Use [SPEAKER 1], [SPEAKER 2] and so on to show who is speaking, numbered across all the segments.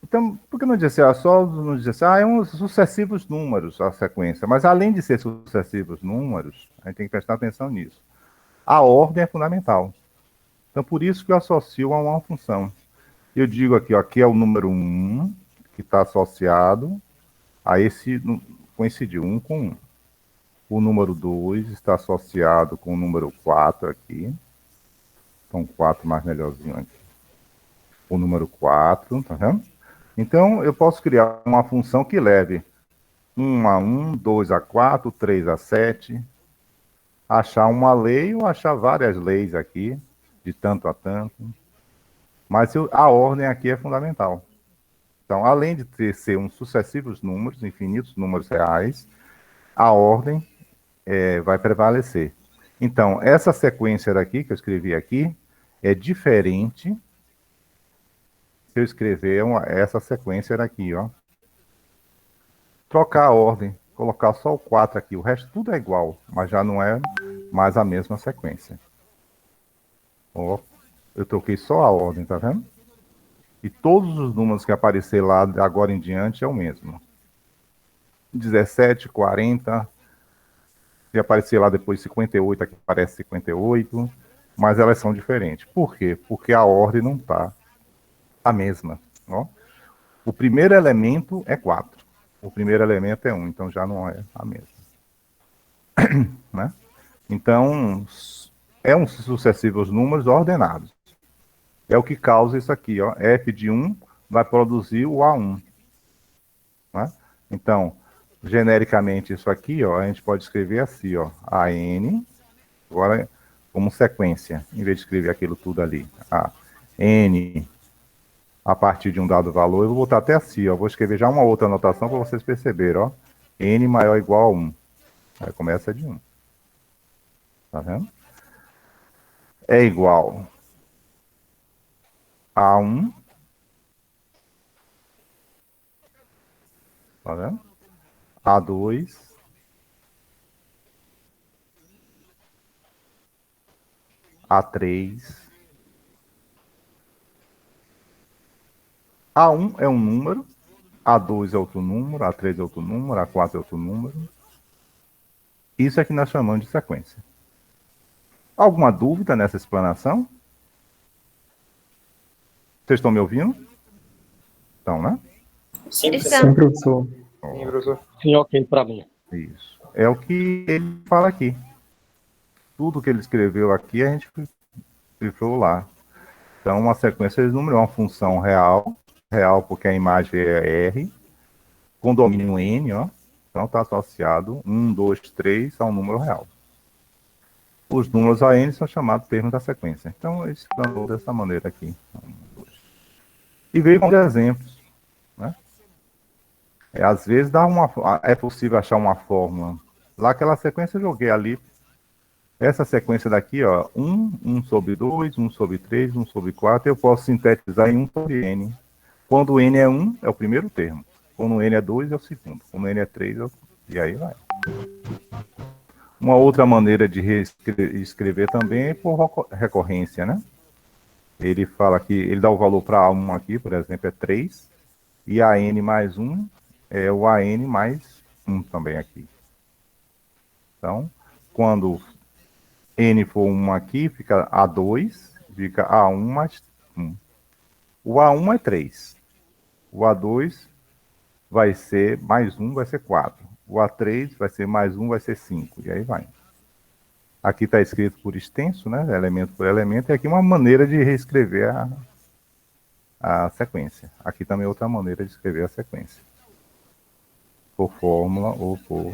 [SPEAKER 1] Então, por que não dizer assim, só não dizer assim, é uns sucessivos números a sequência, mas além de ser sucessivos números, a gente tem que prestar atenção nisso. A ordem é fundamental. Então, por isso que eu associo a uma função. Eu digo aqui, ó, aqui é o número um que está associado a esse, coincidiu um com um. O número 2 está associado com o número 4 aqui. Então, 4 mais melhorzinho aqui. O número 4, tá vendo? Então, eu posso criar uma função que leve 1 a 1, 2 a 4, 3 a 7, achar uma lei ou achar várias leis aqui, de tanto a tanto. Mas a ordem aqui é fundamental. Então, além de ser uns sucessivos números, infinitos números reais, a ordem vai prevalecer. Então, essa sequência daqui, que eu escrevi aqui, é diferente se eu escrever essa sequência daqui, ó. Trocar a ordem, colocar só o 4 aqui, o resto tudo é igual, mas já não é mais a mesma sequência. Ó, eu troquei só a ordem, tá vendo? E todos os números que aparecer lá de agora em diante é o mesmo. 17, 40, se aparecer lá depois 58, aqui aparece 58, mas elas são diferentes. Por quê? Porque a ordem não está a mesma. Ó. O primeiro elemento é 4. O primeiro elemento é 1, então já não é a mesma. Né? Então, é uns sucessivos números ordenados. É o que causa isso aqui. Ó. F de 1 vai produzir o A1. Né? Então, genericamente, isso aqui, ó, a gente pode escrever assim, ó, AN, agora como sequência, em vez de escrever aquilo tudo ali. A N a partir de um dado valor, eu vou botar até assim, ó, vou escrever já uma outra anotação para vocês perceberem, ó. N maior ou igual a 1. Aí começa de 1. Tá vendo? É igual a 1. Tá vendo? A 2. A 3. A1 é um número. A2 é outro número. A3 é outro número. A4 é outro número. Isso é que nós chamamos de sequência. Alguma dúvida nessa explanação? Vocês estão me ouvindo? Então, né?
[SPEAKER 2] Sim,
[SPEAKER 3] Sim, professor.
[SPEAKER 2] sim, professor.
[SPEAKER 4] Sim, ok para mim.
[SPEAKER 1] Isso. É o que ele fala aqui. Tudo que ele escreveu aqui, a gente escreveu lá. Então, uma sequência de números é uma função real. Real porque a imagem é R. Com domínio N, ó. Então, está associado 1, 2, 3 a um número real. Os números AN são chamados termos da sequência. Então, ele explanou dessa maneira aqui. E veio com exemplos. Né? Às vezes é possível achar uma fórmula. Lá aquela sequência eu joguei ali. Essa sequência daqui, ó, 1 sobre 2, 1 sobre 3, 1 sobre 4, eu posso sintetizar em 1 sobre N. Quando N é 1, é o primeiro termo. Quando N é 2, é o segundo. Quando N é 3, é o... E aí vai. Uma outra maneira de escrever também é por recorrência, né? Ele fala que ele dá o valor para A1 aqui, por exemplo, é 3, e a N mais 1 é o AN mais 1 também aqui. Então, quando N for 1 aqui, fica A2, fica A1 mais 1. O A1 é 3. O A2 vai ser mais 1, vai ser 4. O A3 vai ser mais 1, vai ser 5. E aí vai. Aqui está escrito por extenso, né? Elemento por elemento. E aqui uma maneira de reescrever a sequência. Aqui também é outra maneira de escrever a sequência. Por fórmula ou por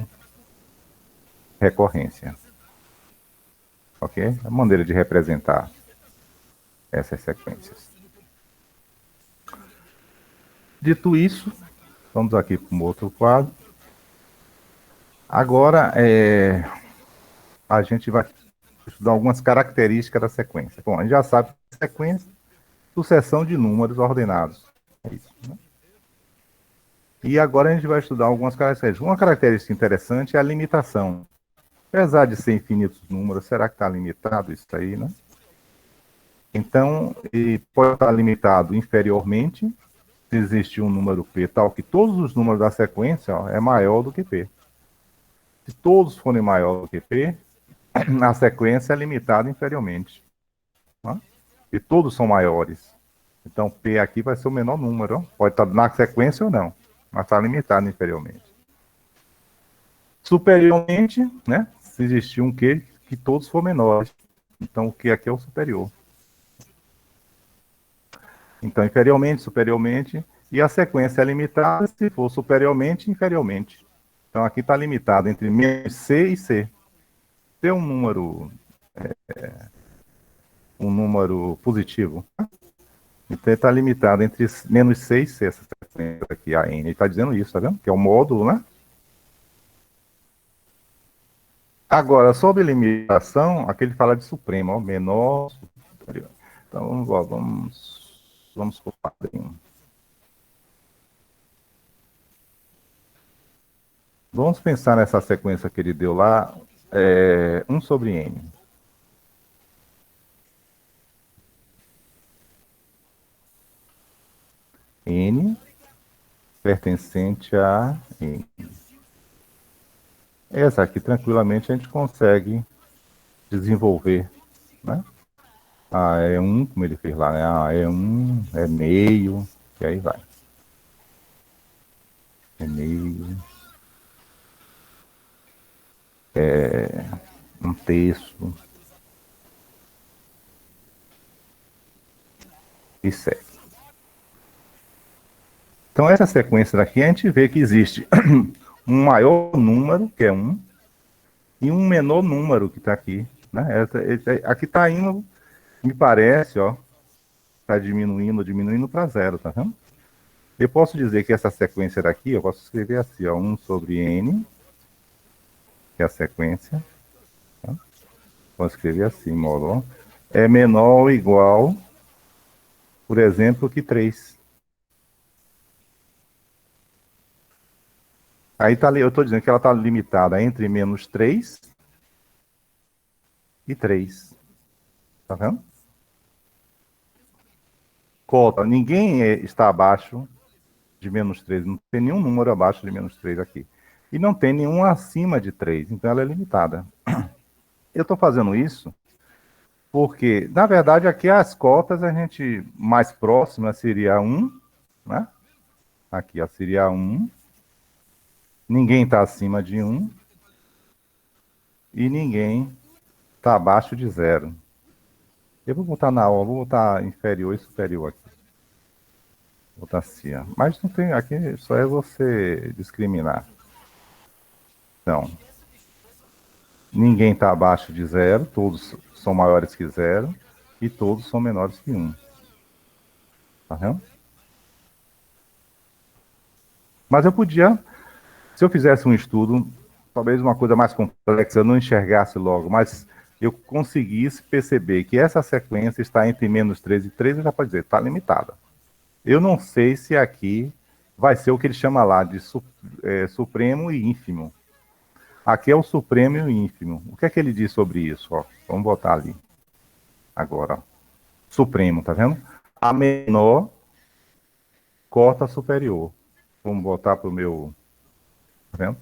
[SPEAKER 1] recorrência. Ok? A maneira de representar essas sequências. Dito isso, vamos aqui para um outro quadro. Agora, a gente vai estudar algumas características da sequência. Bom, a gente já sabe que sequência, sucessão de números ordenados. É isso, né? E agora a gente vai estudar algumas características. Uma característica interessante é a limitação. Apesar de ser infinitos números, será que está limitado isso aí, né? Então, ele pode estar limitado inferiormente, se existe um número P tal que todos os números da sequência é maior do que P. Se todos forem maior do que P, a sequência é limitada inferiormente. Tá? E todos são maiores. Então, P aqui vai ser o menor número. Pode estar na sequência ou não, mas está limitado inferiormente. Superiormente, né? Se existir um Q que todos for menores. Então, o Q aqui é o superior. Então, inferiormente, superiormente. E a sequência é limitada se for superiormente e inferiormente. Então, aqui está limitado entre menos C e C. Se é um número positivo, então está limitado entre menos C e C, essa sequência aqui, a N. Ele está dizendo isso, tá vendo? Que é o módulo, né? Agora, sobre limitação, aqui ele fala de supremo, ó, menor, superior. Então, vamos por padrinho. Vamos pensar nessa sequência que ele deu lá, 1 sobre N. N pertencente a N. Essa aqui, tranquilamente, a gente consegue desenvolver, né? É 1, como ele fez lá, né? É 1, é meio, e aí vai. É meio. É 1/3. E segue. Então, essa sequência daqui, a gente vê que existe um maior número, que é 1, e um menor número, que está aqui. Né? Aqui está indo, me parece, ó, está diminuindo para 0, tá vendo? Eu posso dizer que essa sequência daqui, eu posso escrever assim, ó, 1 sobre N, que é a sequência. Tá? Posso escrever assim, módulo, é menor ou igual, por exemplo, que 3. Aí tá, eu estou dizendo que ela está limitada entre menos 3 e 3. Tá vendo? Cota, ninguém está abaixo de menos 3. Não tem nenhum número abaixo de menos 3 aqui. E não tem nenhum acima de 3. Então ela é limitada. Eu estou fazendo isso porque, na verdade, aqui as cotas a gente mais próxima seria 1, né? Aqui ó, seria 1. Ninguém está acima de 1. E ninguém está abaixo de 0. Eu vou botar na ordem, vou botar inferior e superior aqui. Vou botar assim, ó. Mas não tem, aqui só é você discriminar. Então, ninguém está abaixo de 0, todos são maiores que 0 e todos são menores que 1. Tá vendo? Mas eu podia, se eu fizesse um estudo, talvez uma coisa mais complexa, eu não enxergasse logo, mas eu conseguisse perceber que essa sequência está entre menos 3 e 3, eu já pode dizer, está limitada. Eu não sei se aqui vai ser o que ele chama lá de supremo e ínfimo. Aqui é o supremo e o ínfimo. O que é que ele diz sobre isso? Ó? Vamos botar ali. Agora, ó. Supremo, tá vendo? A menor cota superior. Vamos botar para o meu... Tá vendo?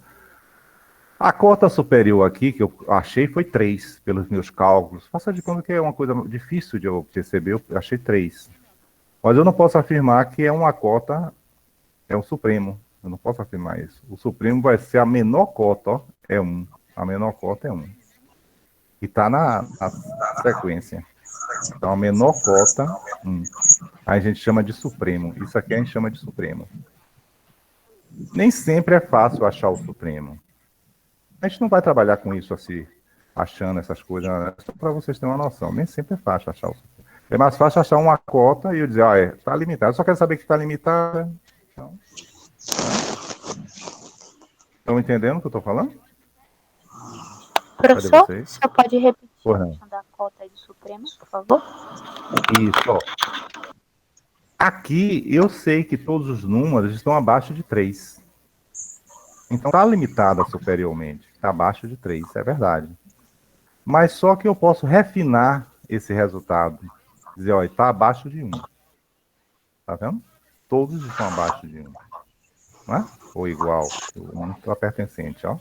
[SPEAKER 1] A cota superior aqui, que eu achei, foi 3, pelos meus cálculos. Faça de conta que é uma coisa difícil de eu perceber, eu achei 3. Mas eu não posso afirmar que é uma cota, é o supremo. Eu não posso afirmar isso. O supremo vai ser a menor cota, ó, é 1. A menor cota é 1. E está na sequência. Então, a menor cota, 1. Aí a gente chama de supremo. Isso aqui a gente chama de supremo. Nem sempre é fácil achar o supremo. A gente não vai trabalhar com isso assim, achando essas coisas, né? Só para vocês terem uma noção. Nem sempre é fácil achar o supremo. É mais fácil achar uma cota e eu dizer, está limitado. Eu só quero saber que está limitada. Então, estão entendendo o que eu estou falando?
[SPEAKER 3] Professor, você pode repetir a questão da cota do Supremo, por favor?
[SPEAKER 1] Isso, ó. Aqui eu sei que todos os números estão abaixo de 3. Então está limitada superiormente. Está abaixo de 3, é verdade. Mas só que eu posso refinar esse resultado. Dizer, ó, está abaixo de 1. Tá vendo? todos estão abaixo de 1. Não é? Ou igual, o 1 está pertencente, ó.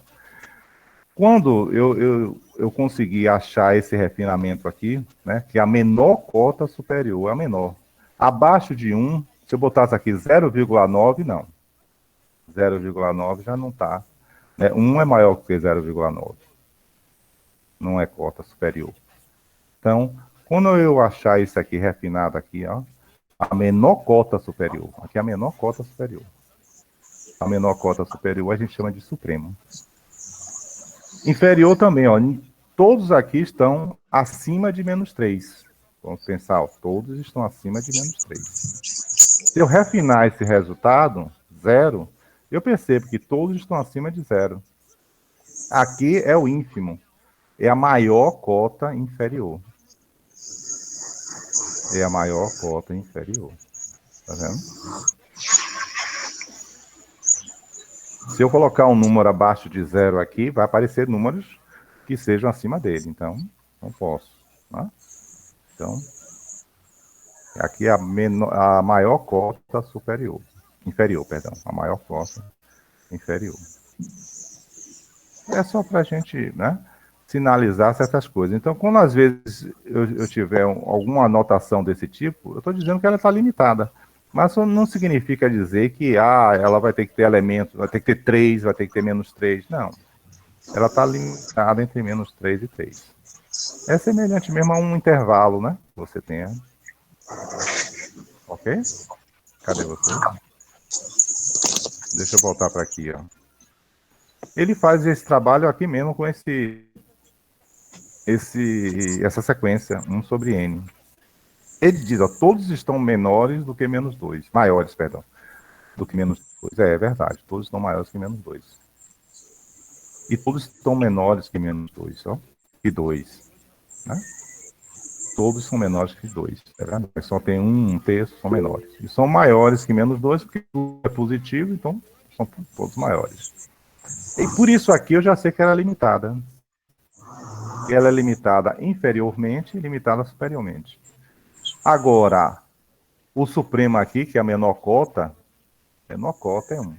[SPEAKER 1] Quando eu consegui achar esse refinamento aqui, né, que a menor cota superior é a menor. Abaixo de 1, se eu botasse aqui 0,9, não. 0,9 já não está. Né? 1 é maior que 0,9. Não é cota superior. Então, quando eu achar isso aqui refinado aqui, ó, a menor cota superior. Aqui é a menor cota superior. A menor cota superior a gente chama de supremo. Inferior também, ó. Todos aqui estão acima de menos 3. Vamos pensar, ó, todos estão acima de menos 3. Se eu refinar esse resultado, 0, eu percebo que todos estão acima de 0. Aqui é o ínfimo. É a maior cota inferior. É a maior cota inferior. Tá vendo? Se eu colocar um número abaixo de 0 aqui, vai aparecer números que sejam acima dele. Então, não posso. Né? Então, aqui é a maior cota superior. Inferior, perdão. A maior cota inferior. É só para a gente, né, sinalizar certas coisas. Então, quando às vezes eu tiver alguma anotação desse tipo, eu estou dizendo que ela está limitada. Mas isso não significa dizer que ela vai ter que ter elementos, vai ter que ter 3, vai ter que ter menos 3. Não. Ela está limitada entre menos 3 e 3. É semelhante mesmo a um intervalo, né? Você tem. Ok? Cadê você? Deixa eu voltar para aqui, ó. Ele faz esse trabalho aqui mesmo com essa sequência, 1 sobre n. Ele diz, ó, todos estão menores do que menos 2. Maiores, perdão. Do que menos 2. É verdade, todos estão maiores que menos 2. E todos estão menores que menos 2, ó. E 2. Né? Todos são menores que 2. É verdade? Só tem um terço, são menores. E são maiores que menos 2, porque tudo é positivo, então são todos maiores. E por isso aqui eu já sei que ela é limitada. Ela é limitada inferiormente e limitada superiormente. Agora, o supremo aqui, que é a menor cota é 1.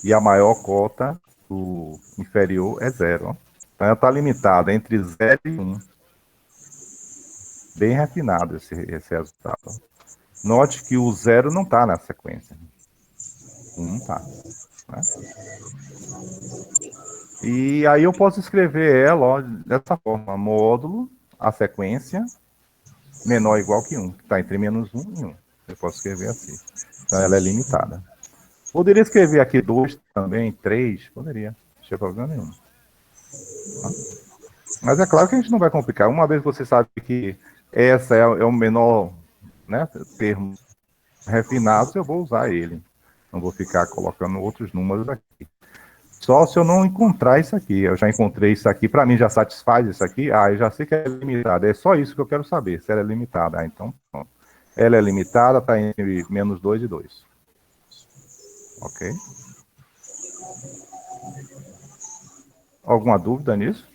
[SPEAKER 1] E a maior cota, o inferior, é 0. Então ela está limitada entre 0 e 1. Bem refinado esse resultado. Note que o 0 não está na sequência. 1 está. Né? E aí eu posso escrever ela ó, dessa forma. Módulo, a sequência, menor ou igual que 1. Que está entre menos 1 e 1. Eu posso escrever assim. Então ela é limitada. Poderia escrever aqui 2 também, 3. Poderia. Não tinha problema nenhum. Tá? Mas é claro que a gente não vai complicar. Uma vez que você sabe que essa é o menor, né, termo refinado, eu vou usar ele. Não vou ficar colocando outros números aqui. Só se eu não encontrar isso aqui. Eu já encontrei isso aqui, para mim já satisfaz isso aqui. Eu já sei que é limitada. É só isso que eu quero saber, se ela é limitada. Então, pronto. Ela é limitada, está entre menos 2 e 2. Ok? Alguma dúvida nisso?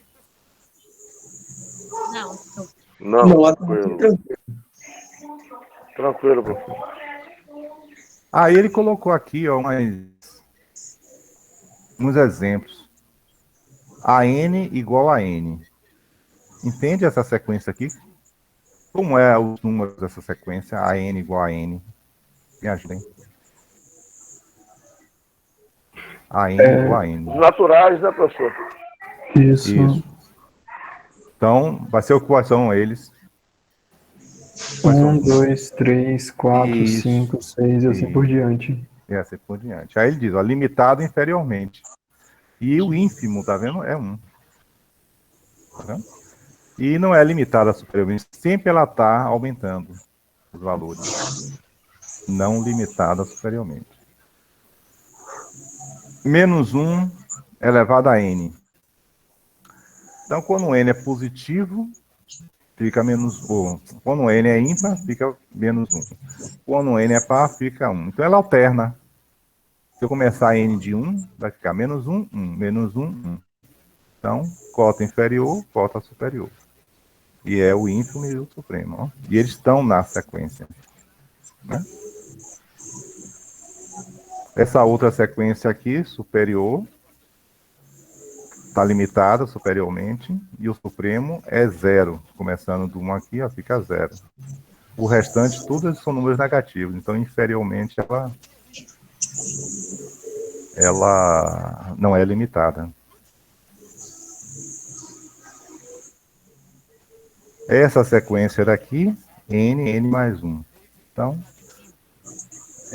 [SPEAKER 4] Não, tranquilo. Tranquilo, professor.
[SPEAKER 1] Aí ele colocou aqui ó, uns exemplos. A n igual a n. Entende essa sequência aqui? Como é os números dessa sequência? A n igual a n. Me ajudem. A n igual a n.
[SPEAKER 4] Os naturais, né, professor?
[SPEAKER 1] Isso. Então, vai ser quais são eles?
[SPEAKER 5] 1, 2, 3, 4,
[SPEAKER 1] Isso.
[SPEAKER 5] 5, 6 e assim por diante.
[SPEAKER 1] E assim por diante. Aí ele diz, ó, limitado inferiormente. E o ínfimo, tá vendo? É 1. Tá vendo? E não é limitada superiormente. Sempre ela está aumentando os valores. Não limitada superiormente. Menos 1 elevado a n. Então, quando n é positivo, fica menos 1. Quando n é ímpar, fica menos 1. Quando n é par, fica 1. Então, ela alterna. Se eu começar n de 1, vai ficar menos 1, 1. Menos 1, 1. Então, cota inferior, cota superior. E é o ínfimo e o supremo. Ó. E eles estão na sequência. Né? Essa outra sequência aqui, superior, está limitada superiormente, e o supremo é 0. Começando do 1 aqui, ó, fica 0. O restante, tudo são números negativos. Então, inferiormente, ela não é limitada. Essa sequência daqui, n mais 1. Então,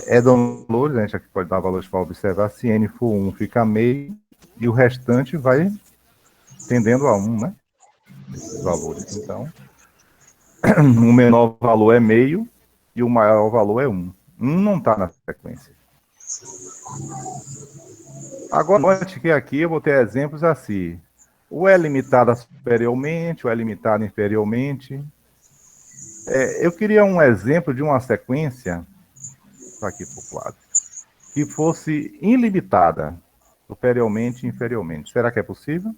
[SPEAKER 1] é valores, a gente aqui pode dar valores para observar. Se n for 1, fica meio, e o restante vai tendendo a 1, né? Esses valores. Então, o menor valor é meio e o maior valor é 1. 1 não está na sequência. Agora, note que aqui eu vou ter exemplos assim. O é limitada superiormente, o é limitada inferiormente. Eu queria um exemplo de uma sequência, tá aqui por quadro, que fosse ilimitada, superiormente e inferiormente. Será que é possível?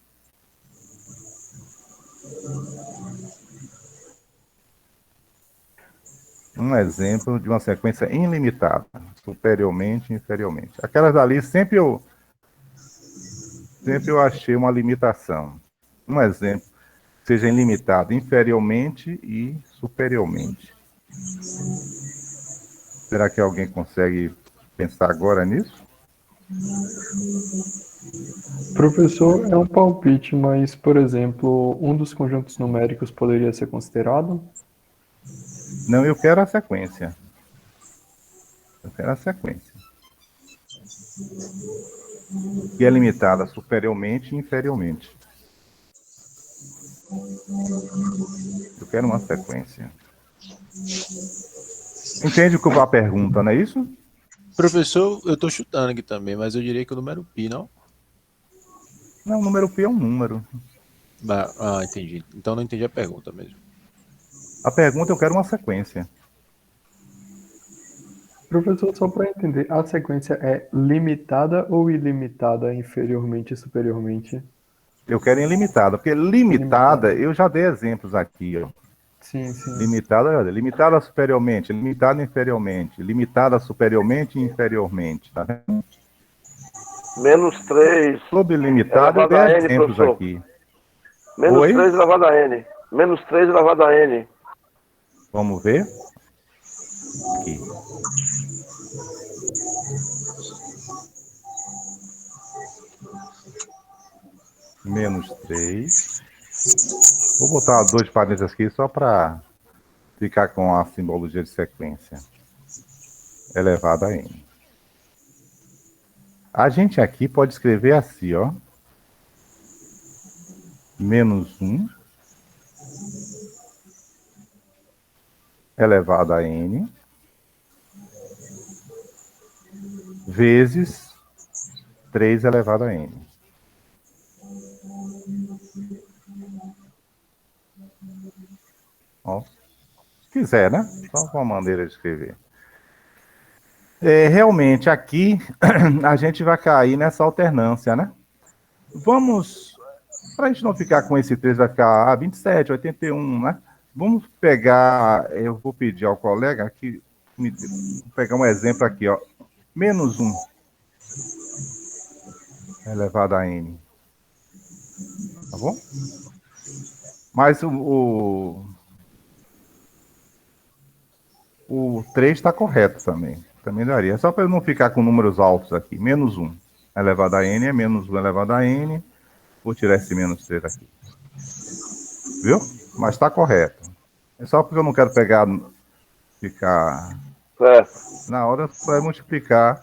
[SPEAKER 1] Um exemplo de uma sequência ilimitada, superiormente e inferiormente. Aquelas ali sempre eu achei uma limitação. Um exemplo, seja ilimitado inferiormente e superiormente. Será que alguém consegue pensar agora nisso?
[SPEAKER 5] Professor, é um palpite, mas, por exemplo, um dos conjuntos numéricos poderia ser considerado?
[SPEAKER 1] Não, eu quero a sequência. Eu quero a sequência. Que é limitada superiormente e inferiormente. Eu quero uma sequência. Entende o que a pergunta, não é isso?
[SPEAKER 6] Professor, eu estou chutando aqui também, mas eu diria que o número π, não?
[SPEAKER 1] Não, o número π é um número.
[SPEAKER 6] Ah, entendi. Então não entendi a pergunta mesmo.
[SPEAKER 1] A pergunta, eu quero uma sequência.
[SPEAKER 5] Professor, só para entender, a sequência é limitada ou ilimitada inferiormente e superiormente?
[SPEAKER 1] Eu quero ilimitada, porque limitada, eu já dei exemplos aqui, ó.
[SPEAKER 5] Sim, sim.
[SPEAKER 1] Limitada superiormente, limitada inferiormente, limitada superiormente e inferiormente, tá vendo?
[SPEAKER 4] Menos 3.
[SPEAKER 1] Sobre limitado, eu dei
[SPEAKER 4] N,
[SPEAKER 1] exemplos
[SPEAKER 4] professor.
[SPEAKER 1] aqui.
[SPEAKER 4] Menos
[SPEAKER 1] Oi?
[SPEAKER 4] 3 elevado a N. Menos 3 elevado a N.
[SPEAKER 1] Vamos ver? Aqui. Menos 3. Vou botar 2 parênteses aqui só para ficar com a simbologia de sequência. Elevado a N. A gente aqui pode escrever assim, ó. Menos 1 elevado a N vezes 3 elevado a N. Ó, se quiser, né? Só uma maneira de escrever. Realmente, aqui, a gente vai cair nessa alternância, né? Vamos, para a gente não ficar com esse 3, vai ficar 27, 81, né? Vamos pegar, eu vou pedir ao colega que vou pegar um exemplo aqui, ó. Menos 1 elevado a N. Tá bom? Mas o 3 está correto também. Também daria. Só para eu não ficar com números altos aqui. Menos 1 elevado a N é menos 1 elevado a N. Vou tirar esse menos 3 aqui. Viu? Mas está correto. É só porque eu não quero ficar na hora para multiplicar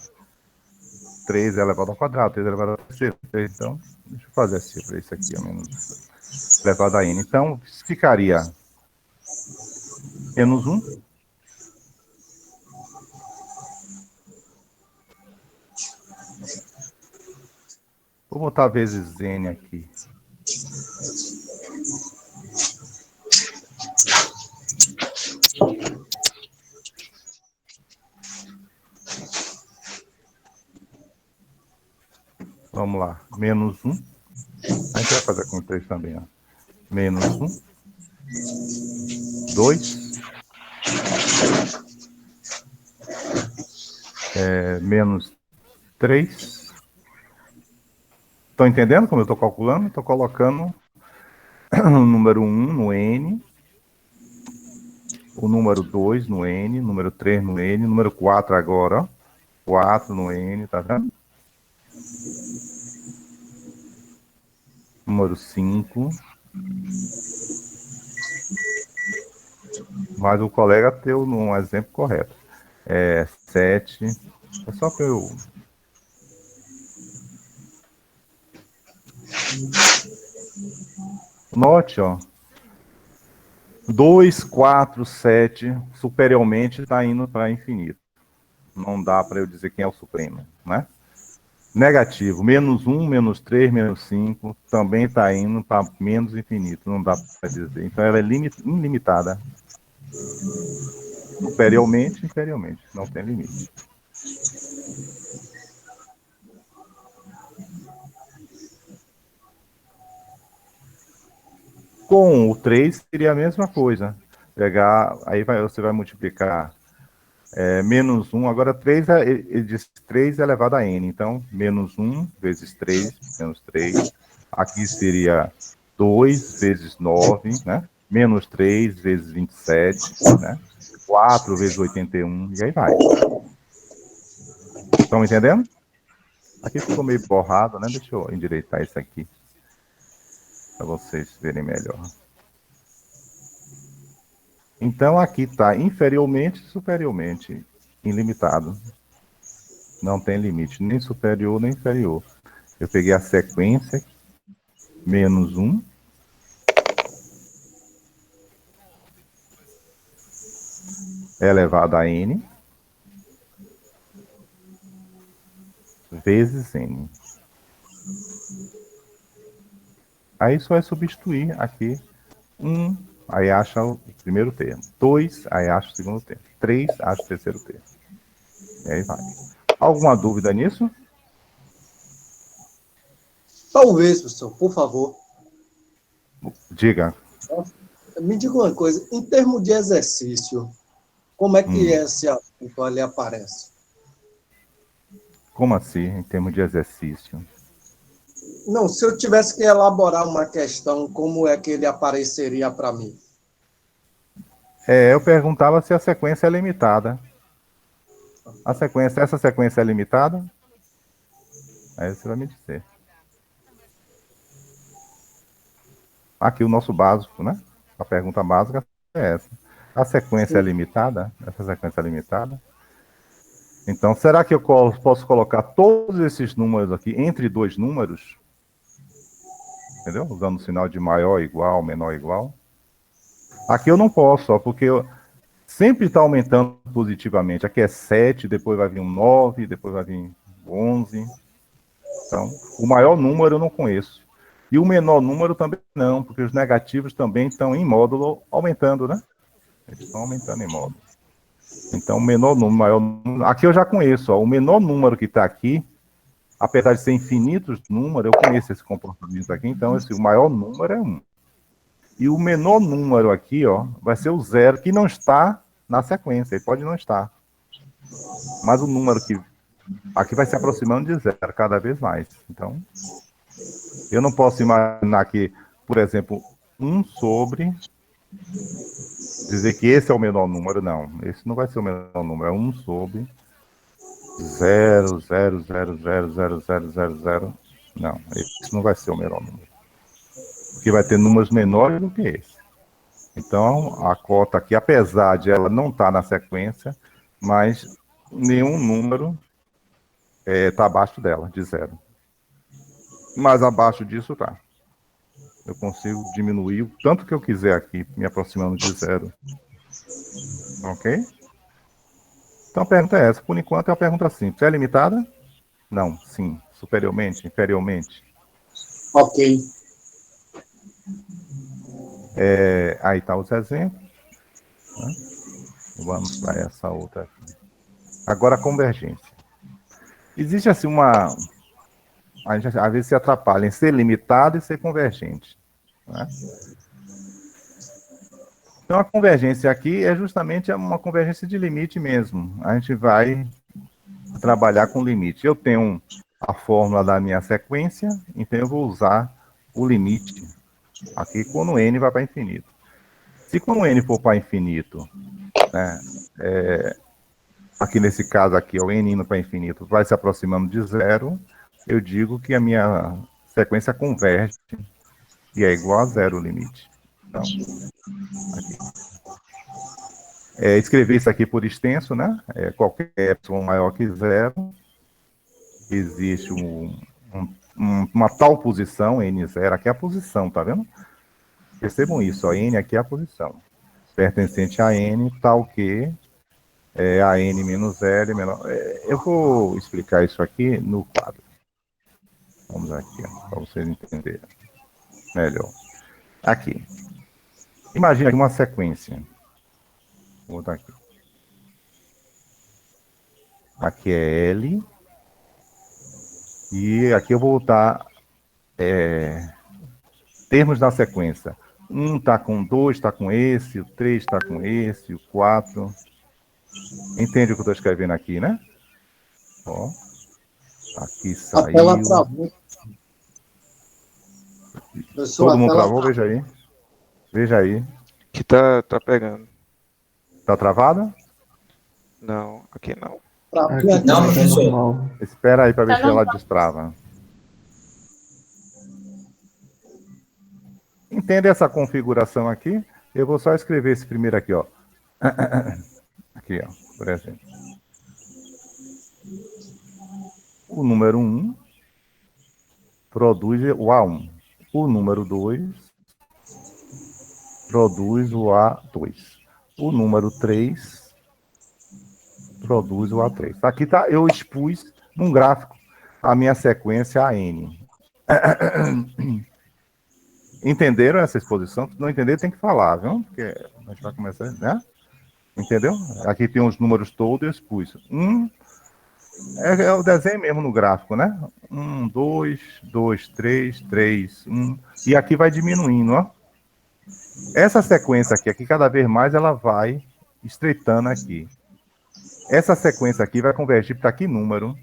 [SPEAKER 1] 3 elevado ao quadrado, 3 elevado ao terceiro. Então, deixa eu fazer assim para isso aqui, menos elevado a N. Então, ficaria menos 1 vou botar vezes N aqui. Vamos lá. Menos 1. A gente vai fazer com 3 também, ó. Menos 1. 2. Menos 3. Estão entendendo como eu estou calculando? Estou colocando o número 1 no N, o número 2 no N, o número 3 no N, o número 4 agora, ó. 4 no N, tá vendo? Número 5. Mas o colega deu um exemplo correto. 7. É só para eu... Note, ó. 2, 4, 7, superiormente está indo para infinito. Não dá para eu dizer quem é o supremo, né? Negativo, menos 1, menos 3, menos 5, também está indo para menos infinito, não dá para dizer. Então ela é ilimitada. Superiormente, inferiormente, não tem limite. Com o 3 seria a mesma coisa. Pegar, aí você vai multiplicar menos 1, agora 3, ele diz 3 elevado a n, então menos 1 vezes 3, menos 3. Aqui seria 2 vezes 9, né? Menos 3 vezes 27, né? 4 vezes 81, e aí vai. Estão entendendo? Aqui ficou meio borrado, né? Deixa eu endireitar isso aqui, para vocês verem melhor. Então, aqui está inferiormente e superiormente, ilimitado. Não tem limite, nem superior, nem inferior. Eu peguei a sequência, menos 1. Elevado a n. Vezes n. Aí só é substituir aqui 1, aí acha o primeiro termo. 2, aí acha o segundo termo. 3, acha o terceiro termo. E aí vai. Alguma dúvida nisso?
[SPEAKER 7] Talvez, professor, por favor.
[SPEAKER 1] Diga.
[SPEAKER 7] Me diga uma coisa, em termos de exercício, como é que esse assunto ali aparece?
[SPEAKER 1] Como assim, em termos de exercício?
[SPEAKER 7] Não, se eu tivesse que elaborar uma questão, como é que ele apareceria para mim?
[SPEAKER 1] Eu perguntava se a sequência é limitada. Essa sequência é limitada? Aí você vai me dizer. Aqui o nosso básico, né? A pergunta básica é essa. A sequência é limitada? Essa sequência é limitada? Então, será que eu posso colocar todos esses números aqui entre dois números? Entendeu? Usando o sinal de maior igual, menor igual. Aqui eu não posso, ó, porque sempre está aumentando positivamente. Aqui é 7, depois vai vir um 9, depois vai vir 11. Então, o maior número eu não conheço. E o menor número também não, porque os negativos também estão em módulo aumentando, né? Eles estão aumentando em módulo. Então, o menor número, maior número... Aqui eu já conheço, ó, o menor número que está aqui, apesar de ser infinitos números, eu conheço esse comportamento aqui, então o maior número é 1. E o menor número aqui, ó, vai ser o 0, que não está na sequência, ele pode não estar. Mas o número que aqui vai se aproximando de 0 cada vez mais. Então, eu não posso imaginar que, por exemplo, 1 sobre... Dizer que esse é o menor número, não. Esse não vai ser o menor número, é 1 sobre 0, 0, 0, 0, 0, 0, 0, 0. Não, esse não vai ser o menor número. Porque vai ter números menores do que esse. Então, a cota aqui, apesar de ela não estar na sequência, mas nenhum número está abaixo dela, de 0. Mas abaixo disso está. Eu consigo diminuir o tanto que eu quiser aqui, me aproximando de 0. Ok? Então a pergunta é essa. Por enquanto é uma pergunta simples. É limitada? Não. Sim. Superiormente? Inferiormente?
[SPEAKER 7] Ok.
[SPEAKER 1] Aí está os exemplos. Né? Vamos para essa outra aqui. Agora a convergência. Existe assim uma... A gente às vezes se atrapalha em ser limitado e ser convergente. Né? Então a convergência aqui é justamente uma convergência de limite mesmo. A gente vai trabalhar com limite. Eu tenho a fórmula da minha sequência, então eu vou usar o limite aqui quando n vai para infinito. Se quando n for para infinito, né, aqui nesse caso aqui, o n indo para infinito, vai se aproximando de zero, eu digo que a minha sequência converge e é igual a zero o limite. Então, aqui. Escrever isso aqui por extenso, né? Qualquer epsilon maior que zero, existe uma tal posição, n0, aqui é a posição, tá vendo? Percebam isso, ó, n aqui é a posição. Pertencente a n, tal que a n menos l menor. Eu vou explicar isso aqui no quadro. Vamos aqui, para vocês entenderem melhor. Aqui. Imagina aqui uma sequência. Vou botar aqui. Aqui é L. E aqui eu vou botar termos da sequência. 1 está com 2, está com esse, o 3 está com esse, o 4. Entende o que eu estou escrevendo aqui, né? Ó. Aqui
[SPEAKER 7] A tela
[SPEAKER 1] saiu.
[SPEAKER 7] travou. Professor,
[SPEAKER 1] Todo mundo
[SPEAKER 7] a tela
[SPEAKER 1] travou? Veja aí. Veja aí.
[SPEAKER 2] Que tá pegando.
[SPEAKER 1] Tá travada?
[SPEAKER 2] Não, aqui não.
[SPEAKER 7] travou.
[SPEAKER 5] Aqui
[SPEAKER 7] Não,
[SPEAKER 5] tá
[SPEAKER 7] professor.
[SPEAKER 5] normal.
[SPEAKER 1] Espera aí para ver
[SPEAKER 3] Tá
[SPEAKER 1] se ela
[SPEAKER 3] normal.
[SPEAKER 1] destrava. Entende essa configuração aqui? Eu vou só escrever esse primeiro aqui, ó. Aqui, ó, por exemplo. O número 1 produz o A1. O número 2 produz o A2. O número 3 produz o A3. Aqui tá, eu expus num gráfico a minha sequência AN. Entenderam essa exposição? Se não entender, tem que falar, viu? Porque a gente vai começar, né? Entendeu? Aqui tem os números todos, eu expus. É o desenho mesmo no gráfico, né? 1, 2, 2, 3, 3, 1. E aqui vai diminuindo, ó. Essa sequência aqui cada vez mais ela vai estreitando aqui. Essa sequência aqui vai convergir para que número?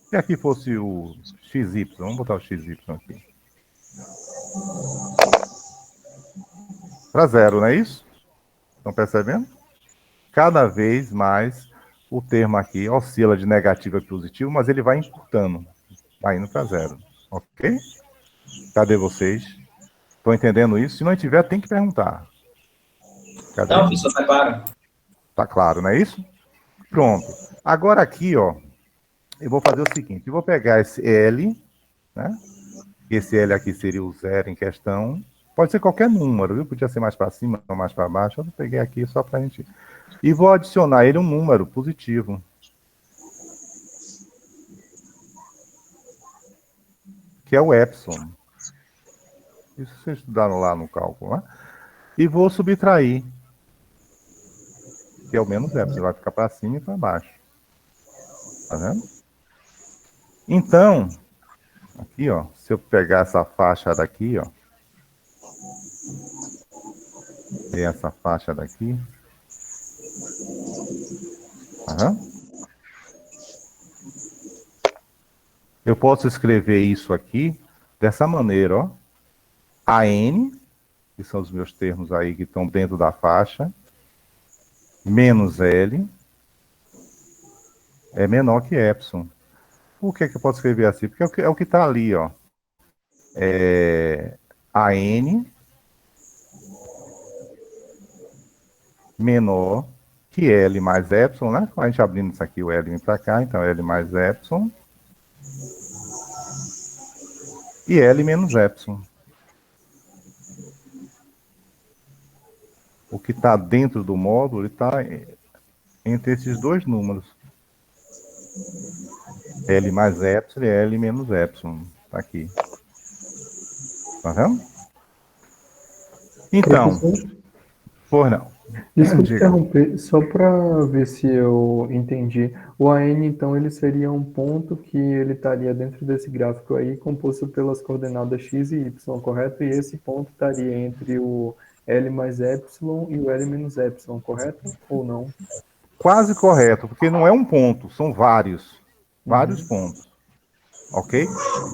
[SPEAKER 1] Se aqui fosse o XY, vamos botar o XY aqui. Para zero, não é isso? Estão percebendo? Cada vez mais o termo aqui oscila de negativo a positivo, mas ele vai encurtando, vai indo para zero. Ok? Cadê vocês? Estão entendendo isso? Se não tiver, tem que perguntar. Cadê?
[SPEAKER 8] Não, professor, tá claro.
[SPEAKER 1] Tá claro, não é isso? Pronto. Agora aqui, ó, eu vou fazer o seguinte, eu vou pegar esse L, né? Esse L aqui seria o zero em questão. Pode ser qualquer número, viu? Podia ser mais para cima ou mais para baixo. Eu peguei aqui só para a gente... E vou adicionar ele um número positivo. Que é o epsilon. Isso vocês estudaram lá no cálculo, né? E vou subtrair. Que é o menos epsilon. Vai ficar para cima e para baixo. Tá vendo? Então, aqui, ó. Se eu pegar essa faixa daqui, ó. E essa faixa daqui. Eu posso escrever isso aqui dessa maneira, ó. AN, que são os meus termos aí que estão dentro da faixa, menos L, é menor que epsilon. Por que eu posso escrever assim? Porque é o que está ali, ó. AN menor que L mais epsilon, né? A gente abrindo isso aqui, o L vem para cá, então L mais epsilon. E L menos epsilon. O que está dentro do módulo está entre esses dois números. L mais epsilon e L menos epsilon. Está aqui. Tá vendo? Então, por não.
[SPEAKER 5] Desculpe interromper, só para ver se eu entendi. O AN, então, ele seria um ponto que ele estaria dentro desse gráfico aí, composto pelas coordenadas x e y, correto? E esse ponto estaria entre o L mais epsilon e o L menos epsilon, correto? Ou não?
[SPEAKER 1] Quase correto, porque não é um ponto, são vários pontos, ok?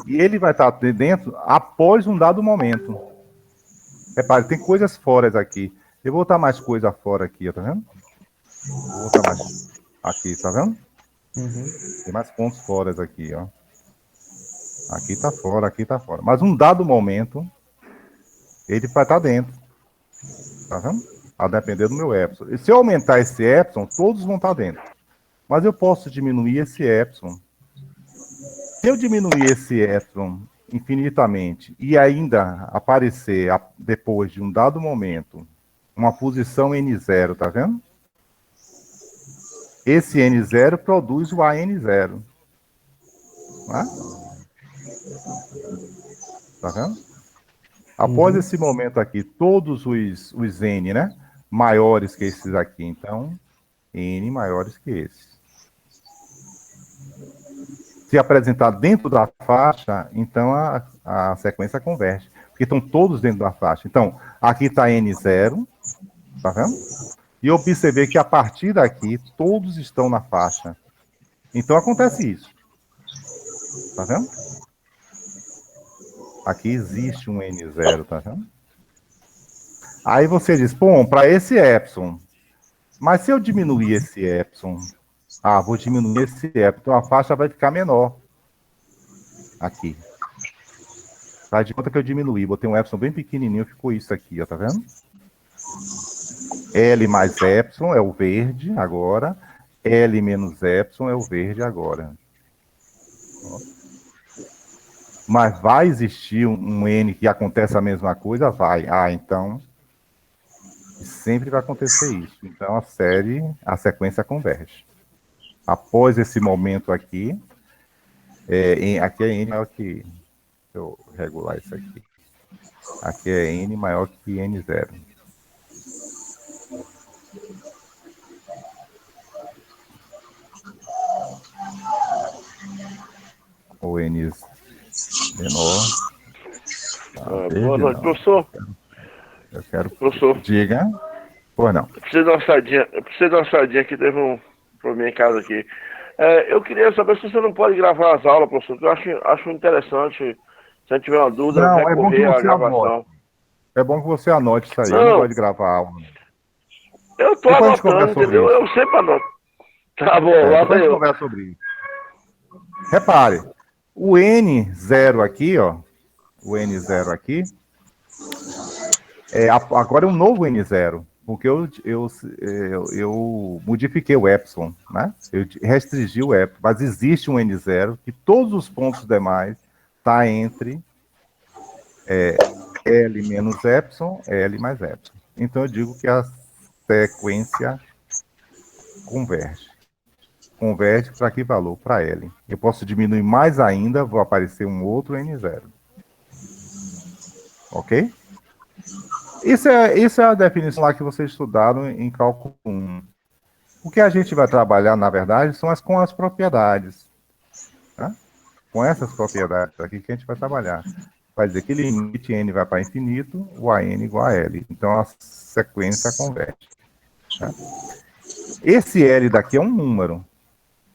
[SPEAKER 1] E ele vai estar dentro após um dado momento. Repare, tem coisas fora aqui. Eu vou botar mais coisa fora aqui, ó, tá vendo? Vou botar mais aqui, tá vendo? Tem mais pontos fora aqui, ó. Aqui tá fora, aqui tá fora. Mas um dado momento, ele vai estar dentro. Tá vendo? A depender do meu epsilon. E se eu aumentar esse epsilon, todos vão estar dentro. Mas eu posso diminuir esse epsilon. Se eu diminuir esse epsilon infinitamente e ainda aparecer, depois de um dado momento, uma posição N0, tá vendo? Esse N0 produz o AN0. Né? Tá vendo? Após esse momento aqui, todos os N, né? Maiores que esses aqui. Então, N maiores que esses. Se apresentar dentro da faixa, então a sequência converge. Porque estão todos dentro da faixa. Então, aqui está N0. Tá vendo? E observei que a partir daqui, todos estão na faixa. Então, acontece isso. Tá vendo? Aqui existe um N0, tá vendo? Aí você diz, bom, para esse epsilon, mas se eu diminuir esse epsilon, vou diminuir esse epsilon, então a faixa vai ficar menor. Aqui. Faz de conta que eu diminuí, botei um epsilon bem pequenininho, ficou isso aqui, ó, tá vendo? L mais epsilon é o verde agora, L menos epsilon é o verde agora. Ó. Mas vai existir um N que acontece a mesma coisa? Vai. Então, sempre vai acontecer isso. Então, a sequência converge. Após esse momento aqui, aqui é N maior que... Deixa eu regular isso aqui. Aqui é N maior que N0. O N menor.
[SPEAKER 4] Boa noite, professor.
[SPEAKER 1] Eu quero.
[SPEAKER 4] Professor.
[SPEAKER 1] Diga. Pois não.
[SPEAKER 4] Eu preciso dar uma saidinha que teve um problema em casa aqui. Eu queria saber se você não pode gravar as aulas, professor, que eu acho interessante. Se a gente tiver uma dúvida,
[SPEAKER 1] Não, é bom que
[SPEAKER 4] recorrer à
[SPEAKER 1] você
[SPEAKER 4] gravação.
[SPEAKER 1] anote. É bom que você anote isso aí.
[SPEAKER 4] Não.
[SPEAKER 1] Eu não gosto de gravar aula.
[SPEAKER 4] Eu tô
[SPEAKER 1] Depois a gente
[SPEAKER 4] anotando,
[SPEAKER 1] conversa sobre
[SPEAKER 4] entendeu?
[SPEAKER 1] isso.
[SPEAKER 4] Eu sempre anoto. Tá bom,
[SPEAKER 1] Depois
[SPEAKER 4] lá
[SPEAKER 1] a gente
[SPEAKER 4] eu.
[SPEAKER 1] conversa sobre isso. Repare, o N0 aqui, ó. O N0 aqui. Agora é um novo N0. Porque eu modifiquei o epsilon, né? Eu restringi o epsilon. Mas existe um N0 que todos os pontos demais tá entre L menos epsilon, L mais epsilon. Então eu digo que a sequência converge. Converge para que valor? Para L. Eu posso diminuir mais ainda, vou aparecer um outro N0. Ok? Isso é a definição lá que vocês estudaram em cálculo 1. O que a gente vai trabalhar, na verdade, são com as propriedades. Tá? Com essas propriedades aqui que a gente vai trabalhar. Vai dizer que limite N vai para infinito, o AN igual a L. Então a sequência converge. Tá? Esse L daqui é um número.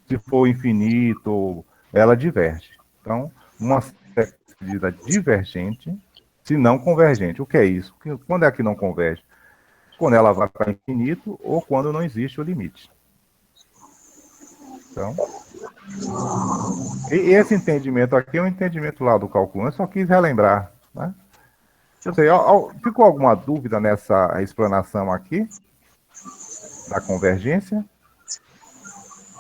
[SPEAKER 1] Se for infinito, ela diverge. Então, uma sequência divergente, se não convergente. O que é isso? Quando é que não converge? Quando ela vai para infinito ou quando não existe o limite. Então, e esse entendimento aqui é um entendimento lá do cálculo 1, eu só quis relembrar. Né? Eu sei, ficou alguma dúvida nessa explanação aqui? Da convergência?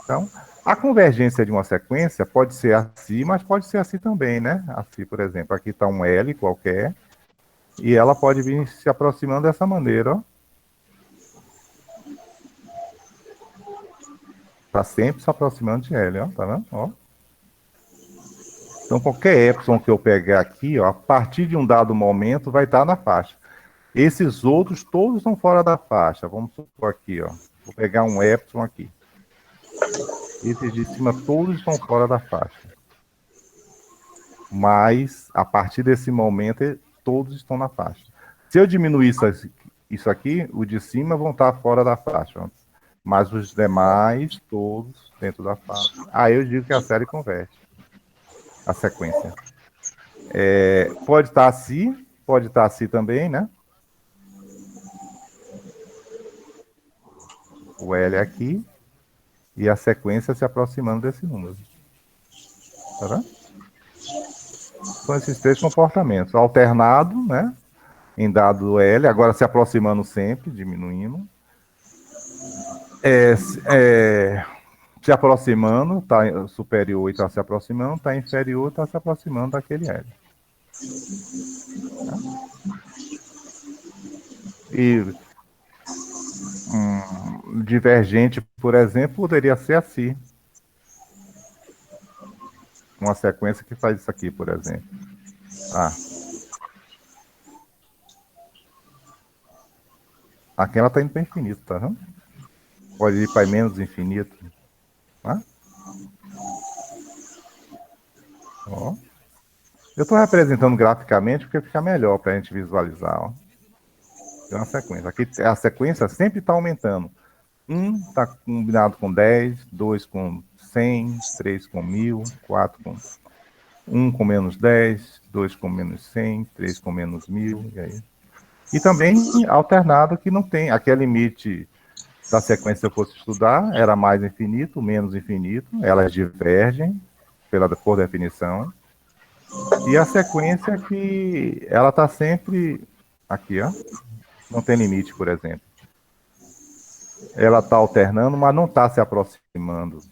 [SPEAKER 1] Então, a convergência de uma sequência pode ser assim, mas pode ser assim também, né? Assim, por exemplo, aqui está um L qualquer, e ela pode vir se aproximando dessa maneira, ó. Está sempre se aproximando de L, ó, tá vendo? Ó. Então, qualquer epsilon que eu pegar aqui, ó, a partir de um dado momento, vai estar na faixa. Esses outros todos estão fora da faixa. Vamos supor aqui, ó. Vou pegar um epsilon aqui. Esses de cima todos estão fora da faixa. Mas, a partir desse momento, todos estão na faixa. Se eu diminuir isso aqui, os de cima vão estar fora da faixa. mas os demais, todos, dentro da fase. Aí eu digo que a série converte a sequência. Pode estar assim também, né? O L aqui e a sequência se aproximando desse número. Tá vendo? São esses três comportamentos. Alternado, né? Em dado L, agora se aproximando sempre, diminuindo. Se aproximando, está superior e está se aproximando, está inferior, está se aproximando daquele L. E divergente, por exemplo, poderia ser assim. Uma sequência que faz isso aqui, por exemplo. Aqui ela está indo para infinito, tá vendo? Pode ir para menos infinito. Tá? Ó. Eu estou representando graficamente porque fica melhor para a gente visualizar. Ó. Tem uma sequência. Aqui a sequência sempre está aumentando. 1 está combinado com 10, 2 com 100, 3 com 1000, 4 com 1 com menos 10, 2 com menos 100, 3 com menos 1000, e aí. E também alternado que não tem. Aqui é limite da sequência que eu fosse estudar, era mais infinito, menos infinito, elas divergem por definição. E a sequência que ela está sempre aqui, ó. Não tem limite, por exemplo. Ela está alternando, mas não está se aproximando,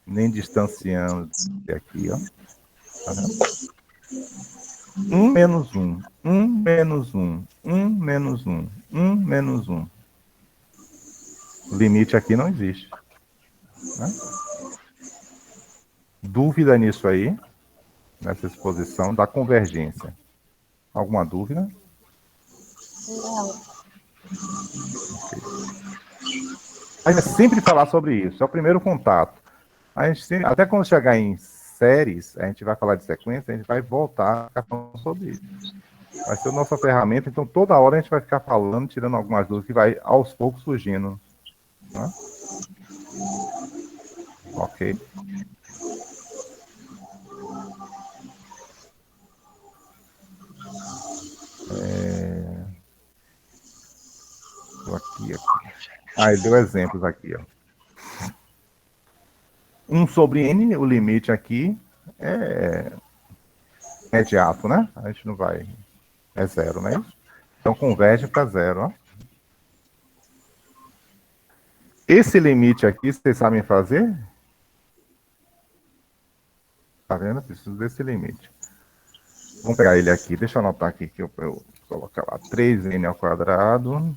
[SPEAKER 1] nem distanciando aqui, ó. Tá vendo? 1 menos 1, 1 menos 1, 1 menos 1, 1 menos 1. O limite aqui não existe. Né? Dúvida nisso aí? Nessa exposição da convergência. Alguma dúvida?
[SPEAKER 3] Não.
[SPEAKER 1] Okay. A gente sempre falar sobre isso, é o primeiro contato. A gente sempre, até quando chegar em séries, a gente vai falar de sequência, a gente vai voltar a ficar falando sobre isso. Vai ser a nossa ferramenta, então toda hora a gente vai ficar falando, tirando algumas dúvidas que vai aos poucos surgindo. Tá? Ok. Aqui. Ele deu exemplos aqui, ó. 1 sobre n, o limite aqui é imediato, né? A gente não vai... É 0, né? Então converge para 0, ó. Esse limite aqui, vocês sabem fazer? Tá vendo? Preciso desse limite. Vamos pegar ele aqui. Deixa eu anotar aqui que eu colocar lá. 3n ao quadrado.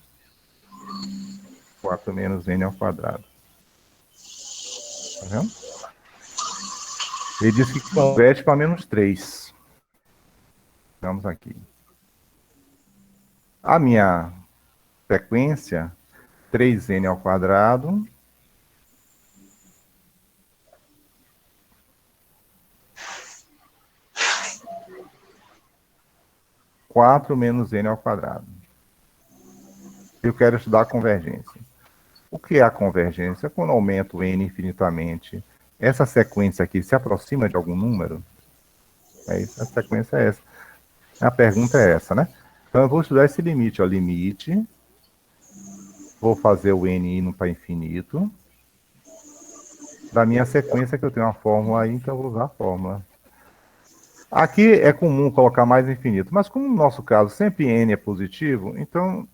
[SPEAKER 1] 4 menos n ao quadrado. Tá vendo? Ele diz que converte para menos 3. Vamos aqui. A minha sequência, 3n ao quadrado. Quatro menos n ao quadrado. Eu quero estudar a convergência. O que é a convergência? Quando eu aumento n infinitamente, essa sequência aqui se aproxima de algum número? É isso, a sequência é essa. A pergunta é essa, né? Então eu vou estudar esse limite, ó, limite. Vou fazer o n indo para infinito. Da minha sequência, que eu tenho uma fórmula aí, então eu vou usar a fórmula. Aqui é comum colocar mais infinito, mas como no nosso caso sempre n é positivo, então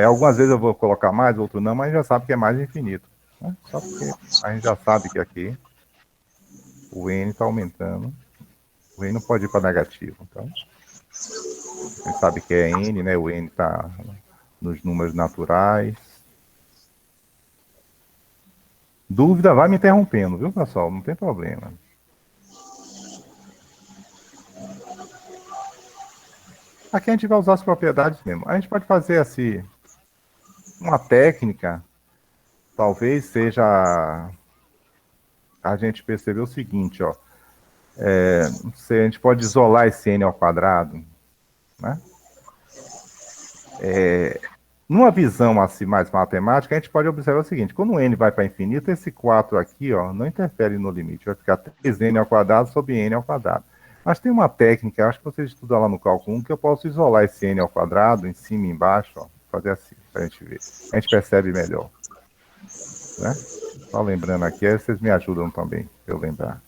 [SPEAKER 1] algumas vezes eu vou colocar mais, outro não, mas já sabe que é mais infinito. Né? Só porque a gente já sabe que aqui o n está aumentando. O n não pode ir para negativo. Então, a gente sabe que é n, né? O n está nos números naturais. Dúvida, vai me interrompendo, viu, pessoal? Não tem problema. Aqui a gente vai usar as propriedades mesmo. A gente pode fazer assim, uma técnica, talvez seja a gente perceber o seguinte, ó. A gente pode isolar esse n ao quadrado, né? Numa visão assim mais matemática, a gente pode observar o seguinte: quando o n vai para infinito, esse 4 aqui, ó, não interfere no limite, vai ficar 3n ao quadrado sobre n ao quadrado. Mas tem uma técnica, acho que vocês estudam lá no cálculo 1, que eu posso isolar esse n ao quadrado, em cima e embaixo, ó, fazer assim, para a gente ver. A gente percebe melhor. Né? Só lembrando aqui, aí vocês me ajudam também, para eu lembrar.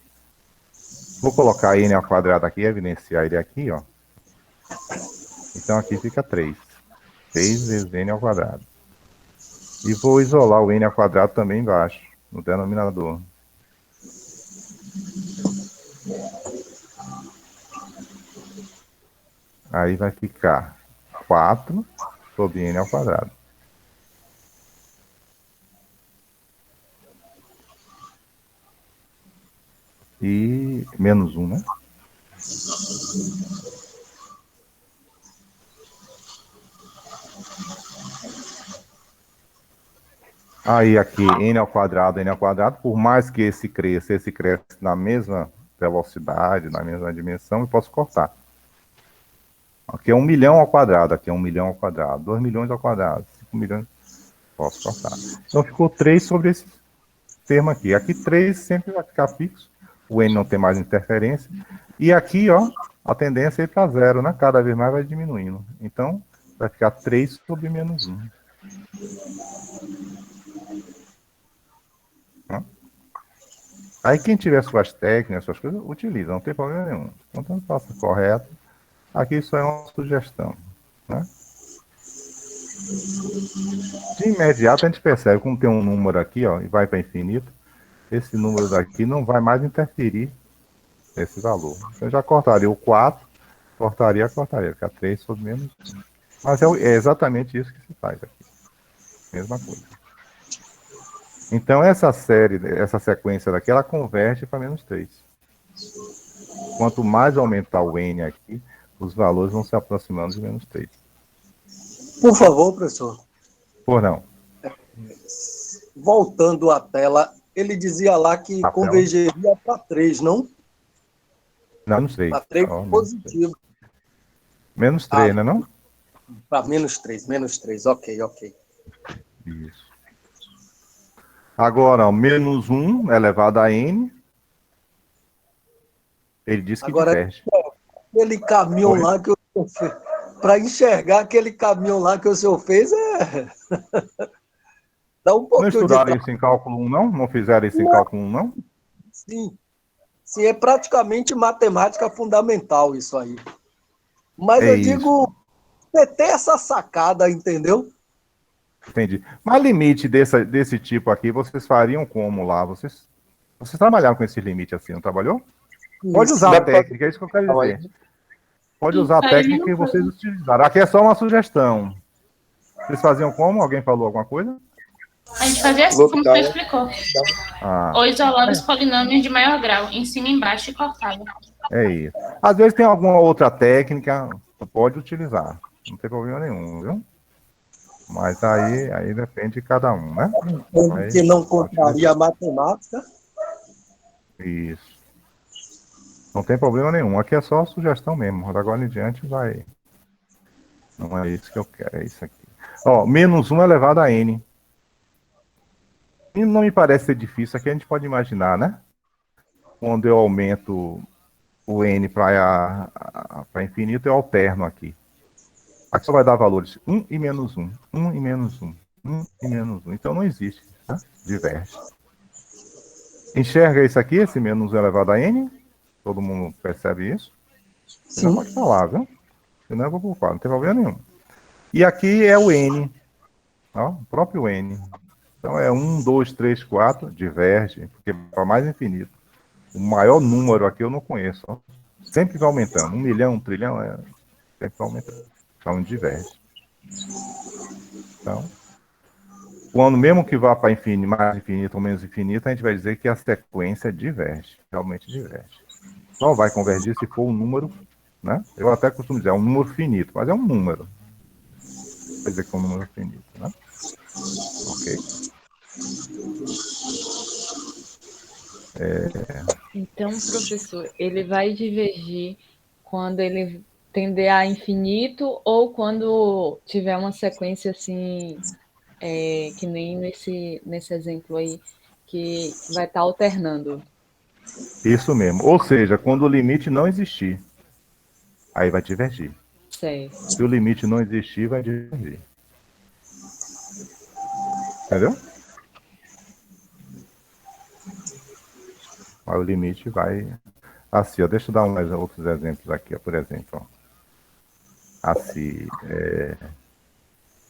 [SPEAKER 1] Vou colocar n ao quadrado aqui, evidenciar ele aqui, ó. Então aqui fica 3. 3 vezes n ao quadrado. E vou isolar o n ao quadrado também embaixo, no denominador. Aí vai ficar 4 sobre n ao quadrado. E menos 1, né? Aí aqui, n ao quadrado, por mais que esse cresça na mesma velocidade, na mesma dimensão, eu posso cortar. Aqui é 1 milhão ao quadrado, aqui é 1 milhão ao quadrado, 2 milhões ao quadrado, 5 milhões, posso cortar. Então ficou 3 sobre esse termo aqui. Aqui 3 sempre vai ficar fixo, o n não tem mais interferência. E aqui, ó, a tendência é ir para 0, né? Cada vez mais vai diminuindo. Então, vai ficar 3 sobre menos 1. Aí quem tiver suas técnicas, suas coisas, utiliza, não tem problema nenhum. Então, faça correto. Aqui só é uma sugestão. Né? De imediato a gente percebe, como tem um número aqui, ó, e vai para infinito, esse número daqui não vai mais interferir nesse valor. Então, eu já cortaria o 4, cortaria, fica 3 sobre menos 1. Mas é exatamente isso que se faz aqui. Mesma coisa. Então, essa sequência daqui, ela converte para menos 3. Quanto mais aumentar o n aqui, os valores vão se aproximando de menos 3.
[SPEAKER 7] Por favor, professor.
[SPEAKER 1] Por não.
[SPEAKER 7] Voltando à tela, ele dizia lá que convergeria para 3, não?
[SPEAKER 1] Não, menos 3.
[SPEAKER 7] Para 3 positivo.
[SPEAKER 1] Menos 3, né, não?
[SPEAKER 7] Para menos 3, ok.
[SPEAKER 1] Isso. Agora, ó, menos 1 elevado a n. Ele diz que
[SPEAKER 7] agora,
[SPEAKER 1] diverge.
[SPEAKER 7] Aquele caminho lá que o senhor fez, para enxergar aquele caminho lá que o senhor fez, dá um pouquinho.
[SPEAKER 1] Não estudaram isso em cálculo 1, não? Não fizeram isso em cálculo 1, não?
[SPEAKER 7] Sim, é praticamente matemática fundamental isso aí. Mas eu digo, você tem essa sacada, entendeu?
[SPEAKER 1] Entendi. Mas limite desse tipo aqui, vocês fariam como lá? Vocês trabalharam com esse limite assim, não trabalhou? Pode usar a técnica, é isso que eu quero dizer. Pode usar a técnica que vocês utilizaram. Aqui é só uma sugestão. Vocês faziam como? Alguém falou alguma coisa?
[SPEAKER 8] A gente fazia assim, como você explicou. Ou isolava os polinômios de maior grau, em cima e embaixo, e cortava.
[SPEAKER 1] É isso. Às vezes tem alguma outra técnica, pode utilizar. Não tem problema nenhum, viu? Mas aí depende de cada um, né?
[SPEAKER 7] Que não contraria a matemática.
[SPEAKER 1] Isso. Não tem problema nenhum. Aqui é só a sugestão mesmo. Da agora em diante vai. Não é isso que eu quero, é isso aqui. Ó, menos 1 elevado a n. E não me parece ser difícil. Aqui a gente pode imaginar, né? Quando eu aumento o n para infinito, eu alterno aqui. Aqui só vai dar valores 1 e menos 1. 1 e menos 1. 1 e menos 1. Então não existe. Tá? Diverge. Enxerga isso aqui, esse menos 1 elevado a n? Todo mundo percebe isso? Você não pode falar, viu? Eu não vou culpar, não tem problema nenhum. E aqui é o n. Ó, o próprio n. Então é 1, 2, 3, 4, diverge, porque para mais infinito. O maior número aqui eu não conheço. Ó. Sempre vai aumentando. 1 milhão, 1 trilhão, sempre vai aumentando. Então diverge. Então, quando mesmo que vá para infinito, mais infinito ou menos infinito, a gente vai dizer que a sequência diverge. Realmente diverge. Só vai convergir se for um número, né? Eu até costumo dizer, é um número finito, mas é um número. Quer dizer que é um número finito, né? Ok.
[SPEAKER 9] Então, professor, ele vai divergir quando ele tender a infinito, ou quando tiver uma sequência assim, que nem nesse exemplo aí, que vai estar alternando.
[SPEAKER 1] Isso mesmo. Ou seja, quando o limite não existir, aí vai divergir.
[SPEAKER 9] Certo.
[SPEAKER 1] Se o limite não existir, vai divergir. Entendeu? Aí o limite vai assim, ó. Deixa eu dar outros exemplos aqui, ó. Por exemplo, ó. Assim,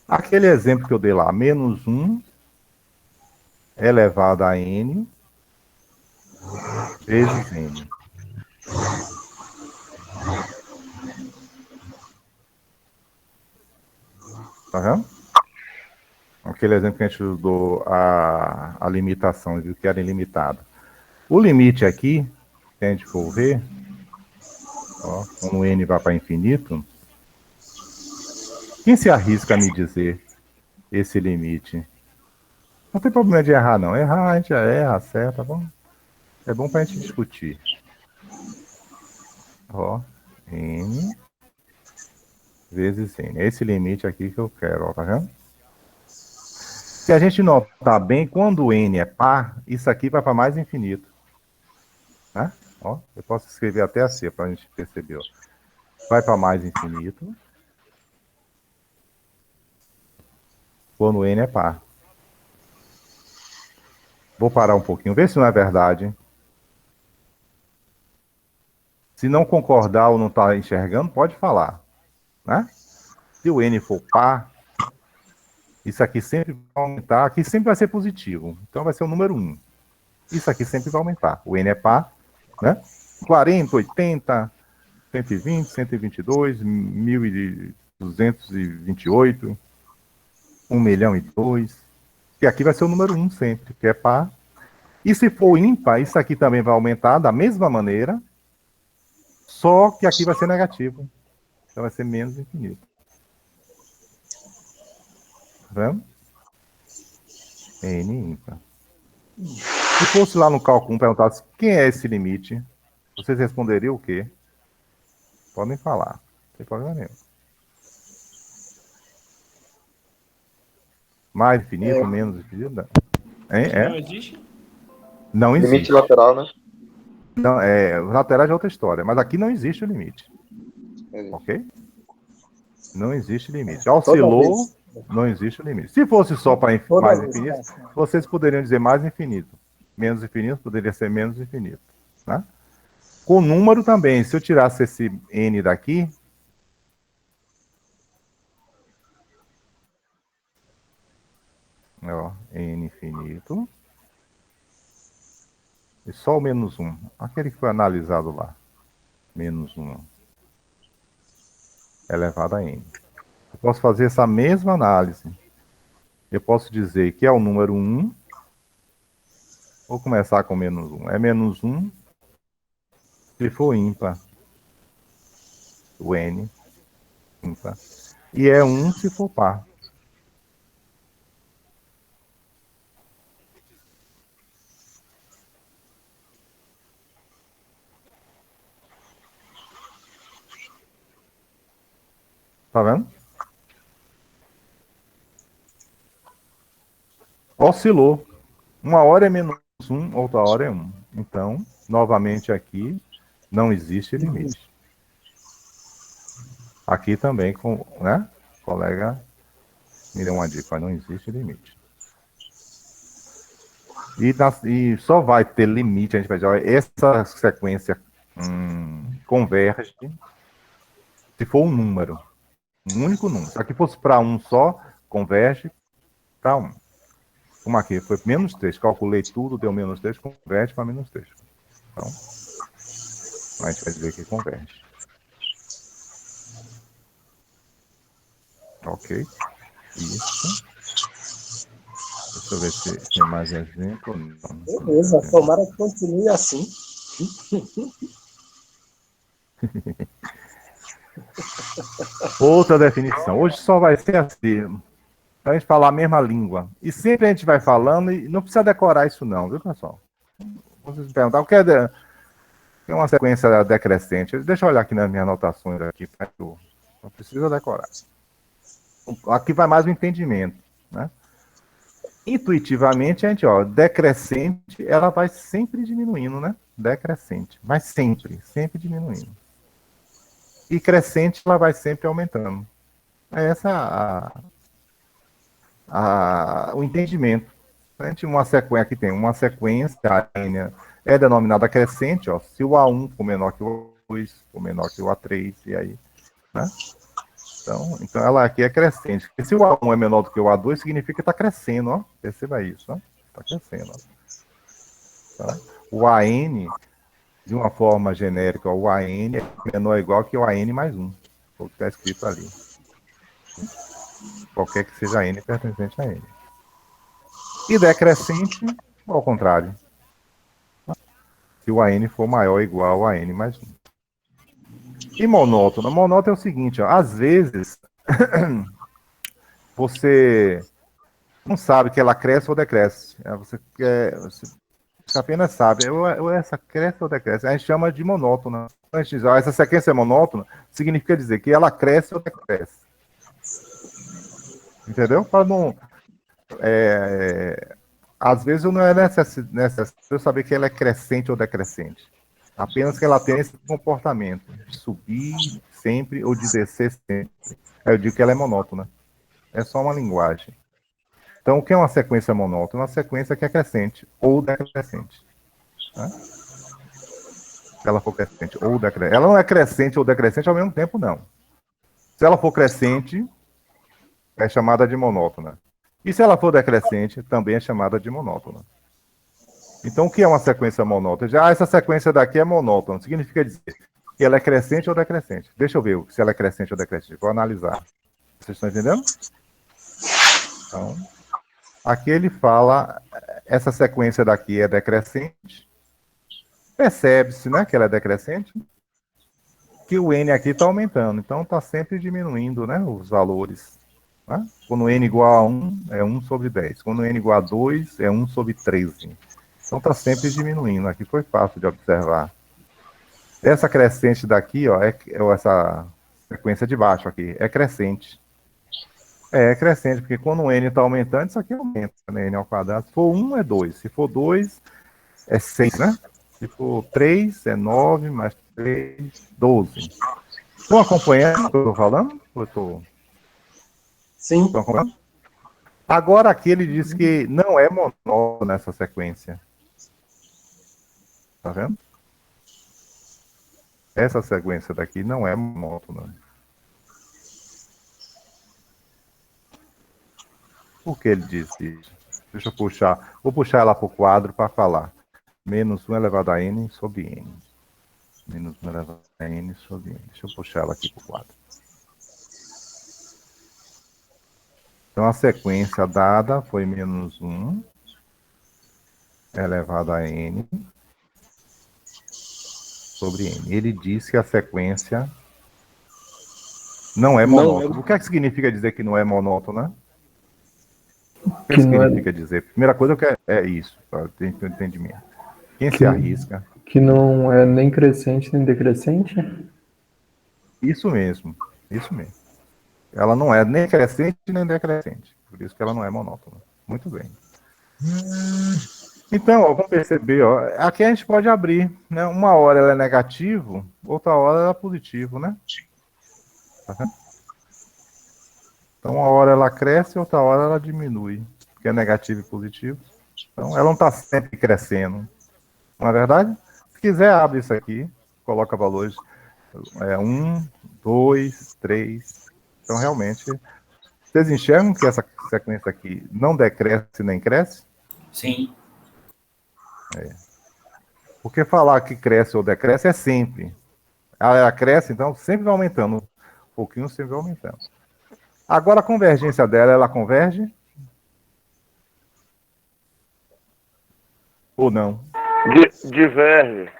[SPEAKER 1] aquele exemplo que eu dei lá, menos 1 elevado a n vezes n. Tá vendo? Aquele exemplo que a gente usou a limitação, viu que era ilimitado. O limite aqui, se a gente for ver, ó, quando o n vai para infinito, quem se arrisca a me dizer esse limite? Não tem problema de errar, não. Errar, a gente já erra, acerta, bom? É bom para a gente discutir. Ó, n vezes n. É esse limite aqui que eu quero, ó, tá vendo? Se a gente notar bem, quando o n é par, isso aqui vai para mais infinito. Né? Ó, eu posso escrever até assim, para a gente perceber. Ó. Vai para mais infinito. Quando o n é par. Vou parar um pouquinho, ver se não é verdade. Se não concordar ou não está enxergando, pode falar. Né? Se o n for par, isso aqui sempre vai aumentar. Aqui sempre vai ser positivo. Então vai ser o número 1. Isso aqui sempre vai aumentar. O n é par, né? 40, 80, 120, 122, 1.228, 1.002.002. E aqui vai ser o número 1 sempre, que é par. E se for ímpar, isso aqui também vai aumentar da mesma maneira, só que aqui vai ser negativo. Então vai ser menos infinito. Tá vendo? N ímpar. Se fosse lá no cálculo 1 perguntasse quem é esse limite, vocês responderiam o quê? Podem falar. Não tem problema nenhum. Mais infinito, menos infinito? Não.
[SPEAKER 10] Não existe?
[SPEAKER 1] Não existe.
[SPEAKER 2] Limite lateral, né?
[SPEAKER 1] Não, lateral é outra história, mas aqui não existe o limite. Ok? Não existe limite. Oscilou, não existe o limite. Se fosse só para mais infinito, vocês poderiam dizer mais infinito. Menos infinito poderia ser menos infinito. Né? Com número também, se eu tirasse esse n daqui, ó, n infinito, e só o menos 1, aquele que foi analisado lá, menos 1, elevado a n. Eu posso fazer essa mesma análise. Eu posso dizer que é o número 1, vou começar com menos 1, é menos 1, se for ímpar, o n, ímpar, e é 1 se for par. Tá vendo? Oscilou. Uma hora é menos 1, outra hora é 1. Então, novamente aqui, não existe limite. Aqui também, né? O colega me deu uma dica, não existe limite. E só vai ter limite, a gente vai dizer, olha, essa sequência converge se for um número. Um único número. Se aqui fosse para 1 só, converge para 1. Como aqui foi menos 3, calculei tudo, deu menos 3, converte para menos 3. Então, a gente vai dizer que converte. Ok. Isso. Deixa eu ver se tem mais exemplo. Não.
[SPEAKER 7] Beleza, tomara que continue assim.
[SPEAKER 1] Outra definição. Hoje só vai ser assim. Para a gente falar a mesma língua. E sempre a gente vai falando e não precisa decorar isso não, viu, pessoal? Vocês me perguntam, Tem uma sequência decrescente. Deixa eu olhar aqui nas minhas anotações aqui, não precisa decorar. Aqui vai mais o entendimento, né? Intuitivamente, a gente, decrescente, ela vai sempre diminuindo, né? Decrescente, mas sempre diminuindo. E crescente, ela vai sempre aumentando. Essa o entendimento. A gente, uma sequência aqui tem uma sequência, a N é denominada crescente, se o A1 for menor que o A2, for menor que o A3, e aí, né? Então ela aqui é crescente. E se o A1 é menor do que o A2, significa que está crescendo, ó. Perceba isso, ó. Está crescendo, ó. Tá? O AN, de uma forma genérica, o AN é menor ou igual que o AN mais 1. O que está escrito ali. Qualquer que seja N pertencente a N. E decrescente, ao contrário. Se o AN for maior ou igual a N mais 1. E monótono? Monótono é o seguinte, ó, às vezes você não sabe que ela cresce ou decresce. Você apenas sabe, ou essa cresce ou decresce. A gente chama de monótona. A gente diz, essa sequência é monótona, significa dizer que ela cresce ou decresce. Entendeu? Para não... às vezes não é necessário eu saber que ela é crescente ou decrescente. Apenas que ela tem esse comportamento de subir sempre ou de descer sempre. Aí eu digo que ela é monótona. É só uma linguagem. Então, o que é uma sequência monótona? Uma sequência que é crescente ou decrescente. Né? Se ela for crescente ou decrescente. Ela não é crescente ou decrescente ao mesmo tempo, não. Se ela for crescente, é chamada de monótona. E se ela for decrescente, também é chamada de monótona. Então, o que é uma sequência monótona? Essa sequência daqui é monótona. Significa dizer que ela é crescente ou decrescente. Deixa eu ver se ela é crescente ou decrescente. Vou analisar. Vocês estão entendendo? Então, aqui ele fala, essa sequência daqui é decrescente. Percebe-se, né, que ela é decrescente. Que o N aqui está aumentando. Então, está sempre diminuindo, né, os valores. Né? Quando N igual a 1, é 1 sobre 10. Quando N igual a 2, é 1 sobre 13. Então está sempre diminuindo. Aqui foi fácil de observar. Essa crescente daqui, essa sequência de baixo aqui, é crescente. É crescente, porque quando o N está aumentando, isso aqui aumenta, né? N ao quadrado. Se for 1, é 2. Se for 2, é 6, né? Se for 3, é 9, mais 3, 12. Estão acompanhando o que eu estou falando?
[SPEAKER 7] Sim.
[SPEAKER 1] Estão acompanhando? Agora aqui ele diz que não é monótono nessa sequência. Tá vendo? Essa sequência daqui não é monótona. Por que ele diz isso? Deixa eu puxar. Vou puxar ela para o quadro para falar. Menos 1 elevado a n sobre n. Menos 1 elevado a n sobre n. Deixa eu puxar ela aqui para o quadro. Então a sequência dada foi menos 1 elevado a n sobre n. Ele diz que a sequência não é monótona. O que é que significa dizer que não é monótona? O que significa dizer? Primeira coisa é isso, para ter entendimento. Quem se arrisca?
[SPEAKER 5] Que não é nem crescente nem decrescente?
[SPEAKER 1] Isso mesmo, isso mesmo. Ela não é nem crescente nem decrescente. Por isso que ela não é monótona. Muito bem. Então, vamos perceber, aqui a gente pode abrir, né? Uma hora ela é negativo, outra hora ela é positivo, né? Tá vendo? Então, uma hora ela cresce, outra hora ela diminui, porque é negativo e positivo. Então, ela não está sempre crescendo. Não é verdade? Se quiser, abre isso aqui, coloca valores 1, 2, 3. Então, realmente, vocês enxergam que essa sequência aqui não decresce nem cresce?
[SPEAKER 11] Sim.
[SPEAKER 1] Porque falar que cresce ou decresce é sempre. Ela cresce, então sempre vai aumentando. Um pouquinho sempre vai aumentando. Agora a convergência dela, ela converge? Ou não?
[SPEAKER 4] Diverge.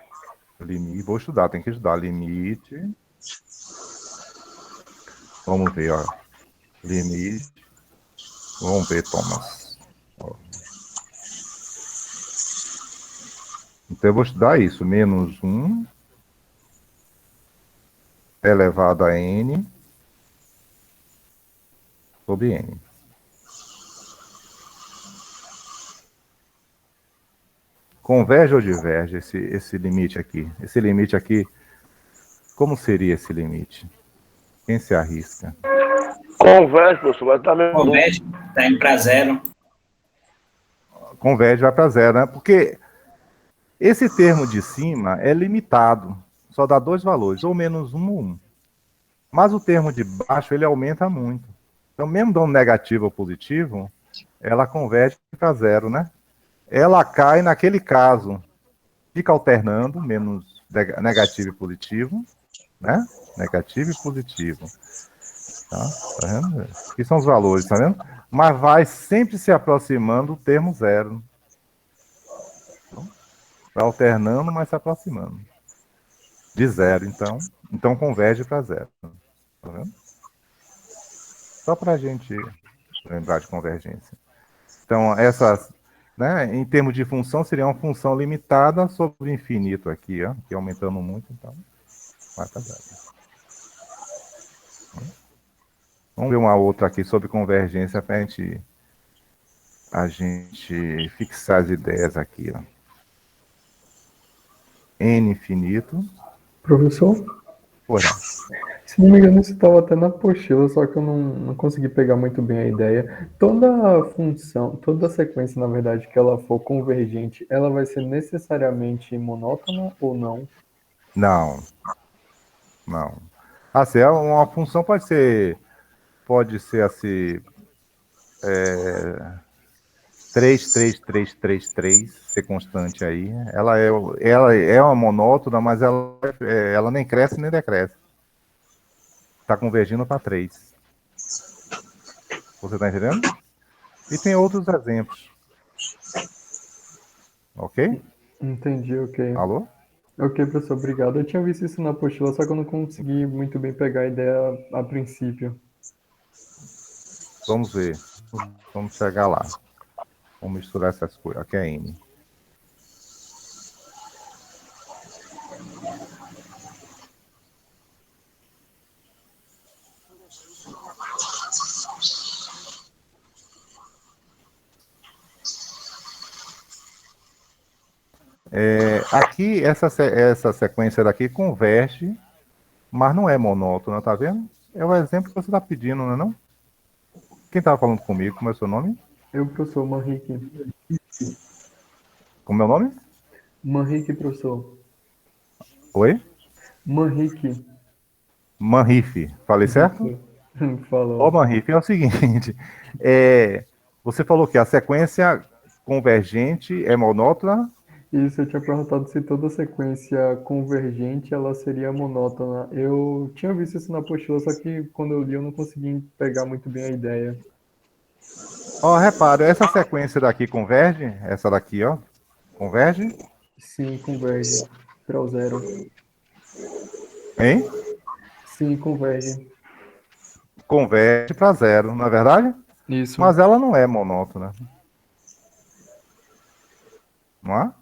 [SPEAKER 1] Limite, vou estudar, tem que estudar. Limite. Vamos ver, Limite. Vamos ver, Thomas. Então eu vou estudar isso. Menos 1 elevado a n sobre n. Converge ou diverge esse limite aqui? Esse limite aqui, como seria esse limite? Quem se arrisca?
[SPEAKER 4] Converge, professor, vai estar mesmo.
[SPEAKER 11] Converge, está indo para zero.
[SPEAKER 1] Converge, vai para zero, né? Porque esse termo de cima é limitado, só dá 2 valores, ou menos 1 ou 1. Mas o termo de baixo, ele aumenta muito. Então, mesmo dando negativo ou positivo, ela converge para zero, né? Ela cai naquele caso, fica alternando, menos negativo e positivo, né? Negativo e positivo. Tá vendo? Aqui são os valores, tá vendo? Mas vai sempre se aproximando do termo zero. Vai alternando, mas se aproximando. De zero, então. Então converge para zero. Tá vendo? Só para a gente lembrar de convergência. Então, essas, né, em termos de função, seria uma função limitada sobre o infinito aqui, ó, que aumentando muito, então vai para zero. Vamos ver uma outra aqui sobre convergência para a gente fixar as ideias aqui, ó. N infinito.
[SPEAKER 5] Professor?
[SPEAKER 1] Porra.
[SPEAKER 5] Se não me engano, isso estava até na apostila, só que eu não consegui pegar muito bem a ideia. Toda função, toda sequência, na verdade, que ela for convergente, ela vai ser necessariamente monótona ou não?
[SPEAKER 1] Não. Não. Assim, uma função pode ser assim, 3, 3, 3, 3, 3, ser constante aí. Ela é uma monótona, mas ela nem cresce nem decresce. Está convergindo para 3. Você está entendendo? E tem outros exemplos. Ok?
[SPEAKER 5] Entendi, ok.
[SPEAKER 1] Alô?
[SPEAKER 5] Ok, professor, obrigado. Eu tinha visto isso na apostila, só que eu não consegui muito bem pegar a ideia a princípio.
[SPEAKER 1] Vamos ver. Vamos chegar lá. Vamos misturar essas coisas. Aqui é N. Aqui, essa sequência daqui converge, mas não é monótona, tá vendo? É o exemplo que você está pedindo, não é não? Quem estava falando comigo? Como é o seu nome?
[SPEAKER 5] Eu, professor Manrique.
[SPEAKER 1] Como é o nome?
[SPEAKER 5] Manrique, professor.
[SPEAKER 1] Oi?
[SPEAKER 5] Manrique.
[SPEAKER 1] Manrife. Falei certo?
[SPEAKER 5] Falou.
[SPEAKER 1] Ó, Manrife, é o seguinte. Você falou que a sequência convergente é monótona?
[SPEAKER 5] Isso, eu tinha perguntado se toda sequência convergente ela seria monótona. Eu tinha visto isso na apostila, só que quando eu li eu não consegui pegar muito bem a ideia.
[SPEAKER 1] Ó, repara, essa sequência daqui converge? Essa daqui, ó. Converge?
[SPEAKER 5] Sim, converge para o zero.
[SPEAKER 1] Hein?
[SPEAKER 5] Sim, converge.
[SPEAKER 1] Converge para zero, não é verdade?
[SPEAKER 5] Isso.
[SPEAKER 1] Mas ela não é monótona. Não é?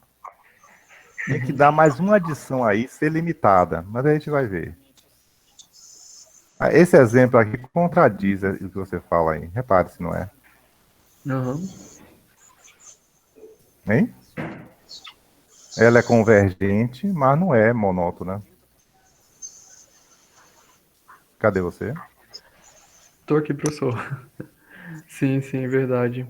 [SPEAKER 1] Tem que dar mais uma adição aí, ser limitada. Mas a gente vai ver. Esse exemplo aqui contradiz o que você fala aí. Repare se não é.
[SPEAKER 5] Uhum.
[SPEAKER 1] Hein? Ela é convergente, mas não é monótona. Cadê você?
[SPEAKER 5] Tô aqui, professor. Sim, verdade.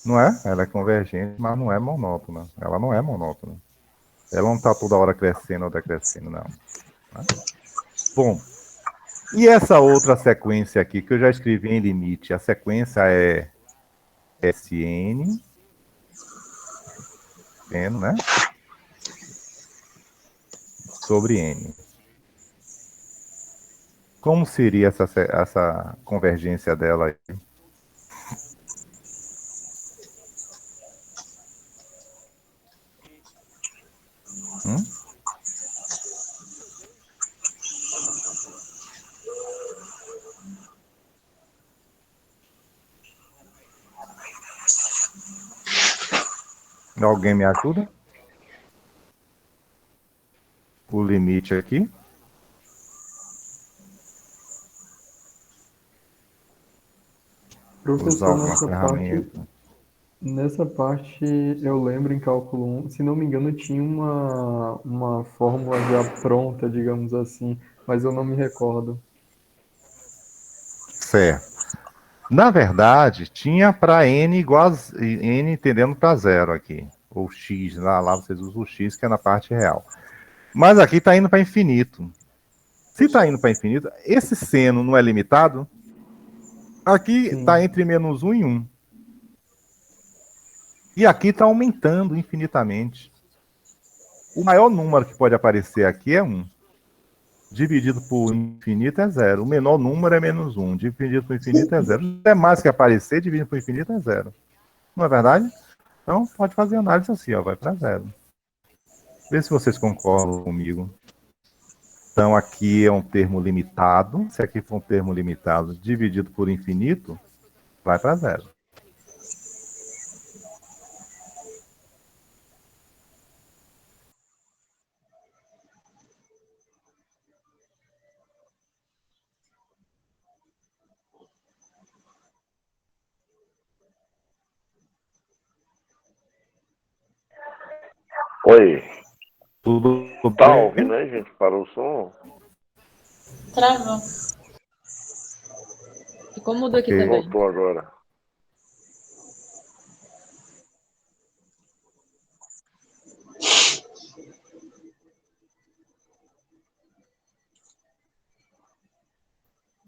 [SPEAKER 1] Não é? Ela é convergente, mas não é monótona. Ela não é monótona. Ela não está toda hora crescendo ou decrescendo, não. Bom, e essa outra sequência aqui, que eu já escrevi em limite, a sequência é Sn, né? Sobre N. Como seria essa convergência dela aí? Alguém me ajuda? O limite aqui. usar
[SPEAKER 5] Professor,
[SPEAKER 1] alguma ferramenta.
[SPEAKER 5] nessa parte eu lembro em cálculo 1, se não me engano, tinha uma fórmula já pronta, digamos assim, mas eu não me recordo.
[SPEAKER 1] Certo. Na verdade, tinha para n igual a n tendendo para zero aqui. Ou x, lá vocês usam o x, que é na parte real. Mas aqui está indo para infinito. Se está indo para infinito, esse seno não é limitado? Aqui está entre menos 1 e 1. E aqui está aumentando infinitamente. O maior número que pode aparecer aqui é 1. Dividido por infinito é 0. O menor número é menos 1. Dividido por infinito é 0. Se é mais que aparecer, dividido por infinito é 0. Não é verdade? Então, pode fazer análise assim, ó, vai para 0. Vê se vocês concordam comigo. Então, aqui é um termo limitado. Se aqui for um termo limitado dividido por infinito, vai para 0.
[SPEAKER 4] Oi.
[SPEAKER 1] Tudo
[SPEAKER 4] Tá
[SPEAKER 1] bem?
[SPEAKER 4] ouvindo aí, gente? Parou o som?
[SPEAKER 8] Travou.
[SPEAKER 9] Ficou mudo aqui
[SPEAKER 1] Ok.
[SPEAKER 9] também.
[SPEAKER 4] Voltou agora.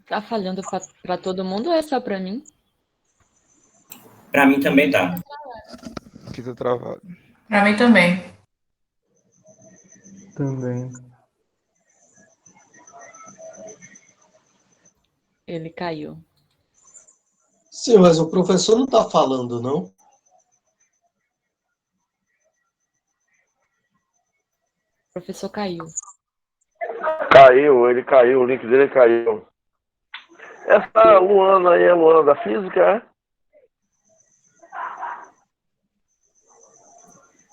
[SPEAKER 9] Tá falhando pra todo mundo ou é só pra mim?
[SPEAKER 11] Pra mim também tá.
[SPEAKER 2] Aqui tá travado.
[SPEAKER 8] Pra mim também.
[SPEAKER 5] Também.
[SPEAKER 9] Ele caiu.
[SPEAKER 7] Sim, mas o professor não está falando, não?
[SPEAKER 9] O professor caiu.
[SPEAKER 4] Caiu, ele caiu, o link dele caiu. Essa Luana aí é a Luana da física, é?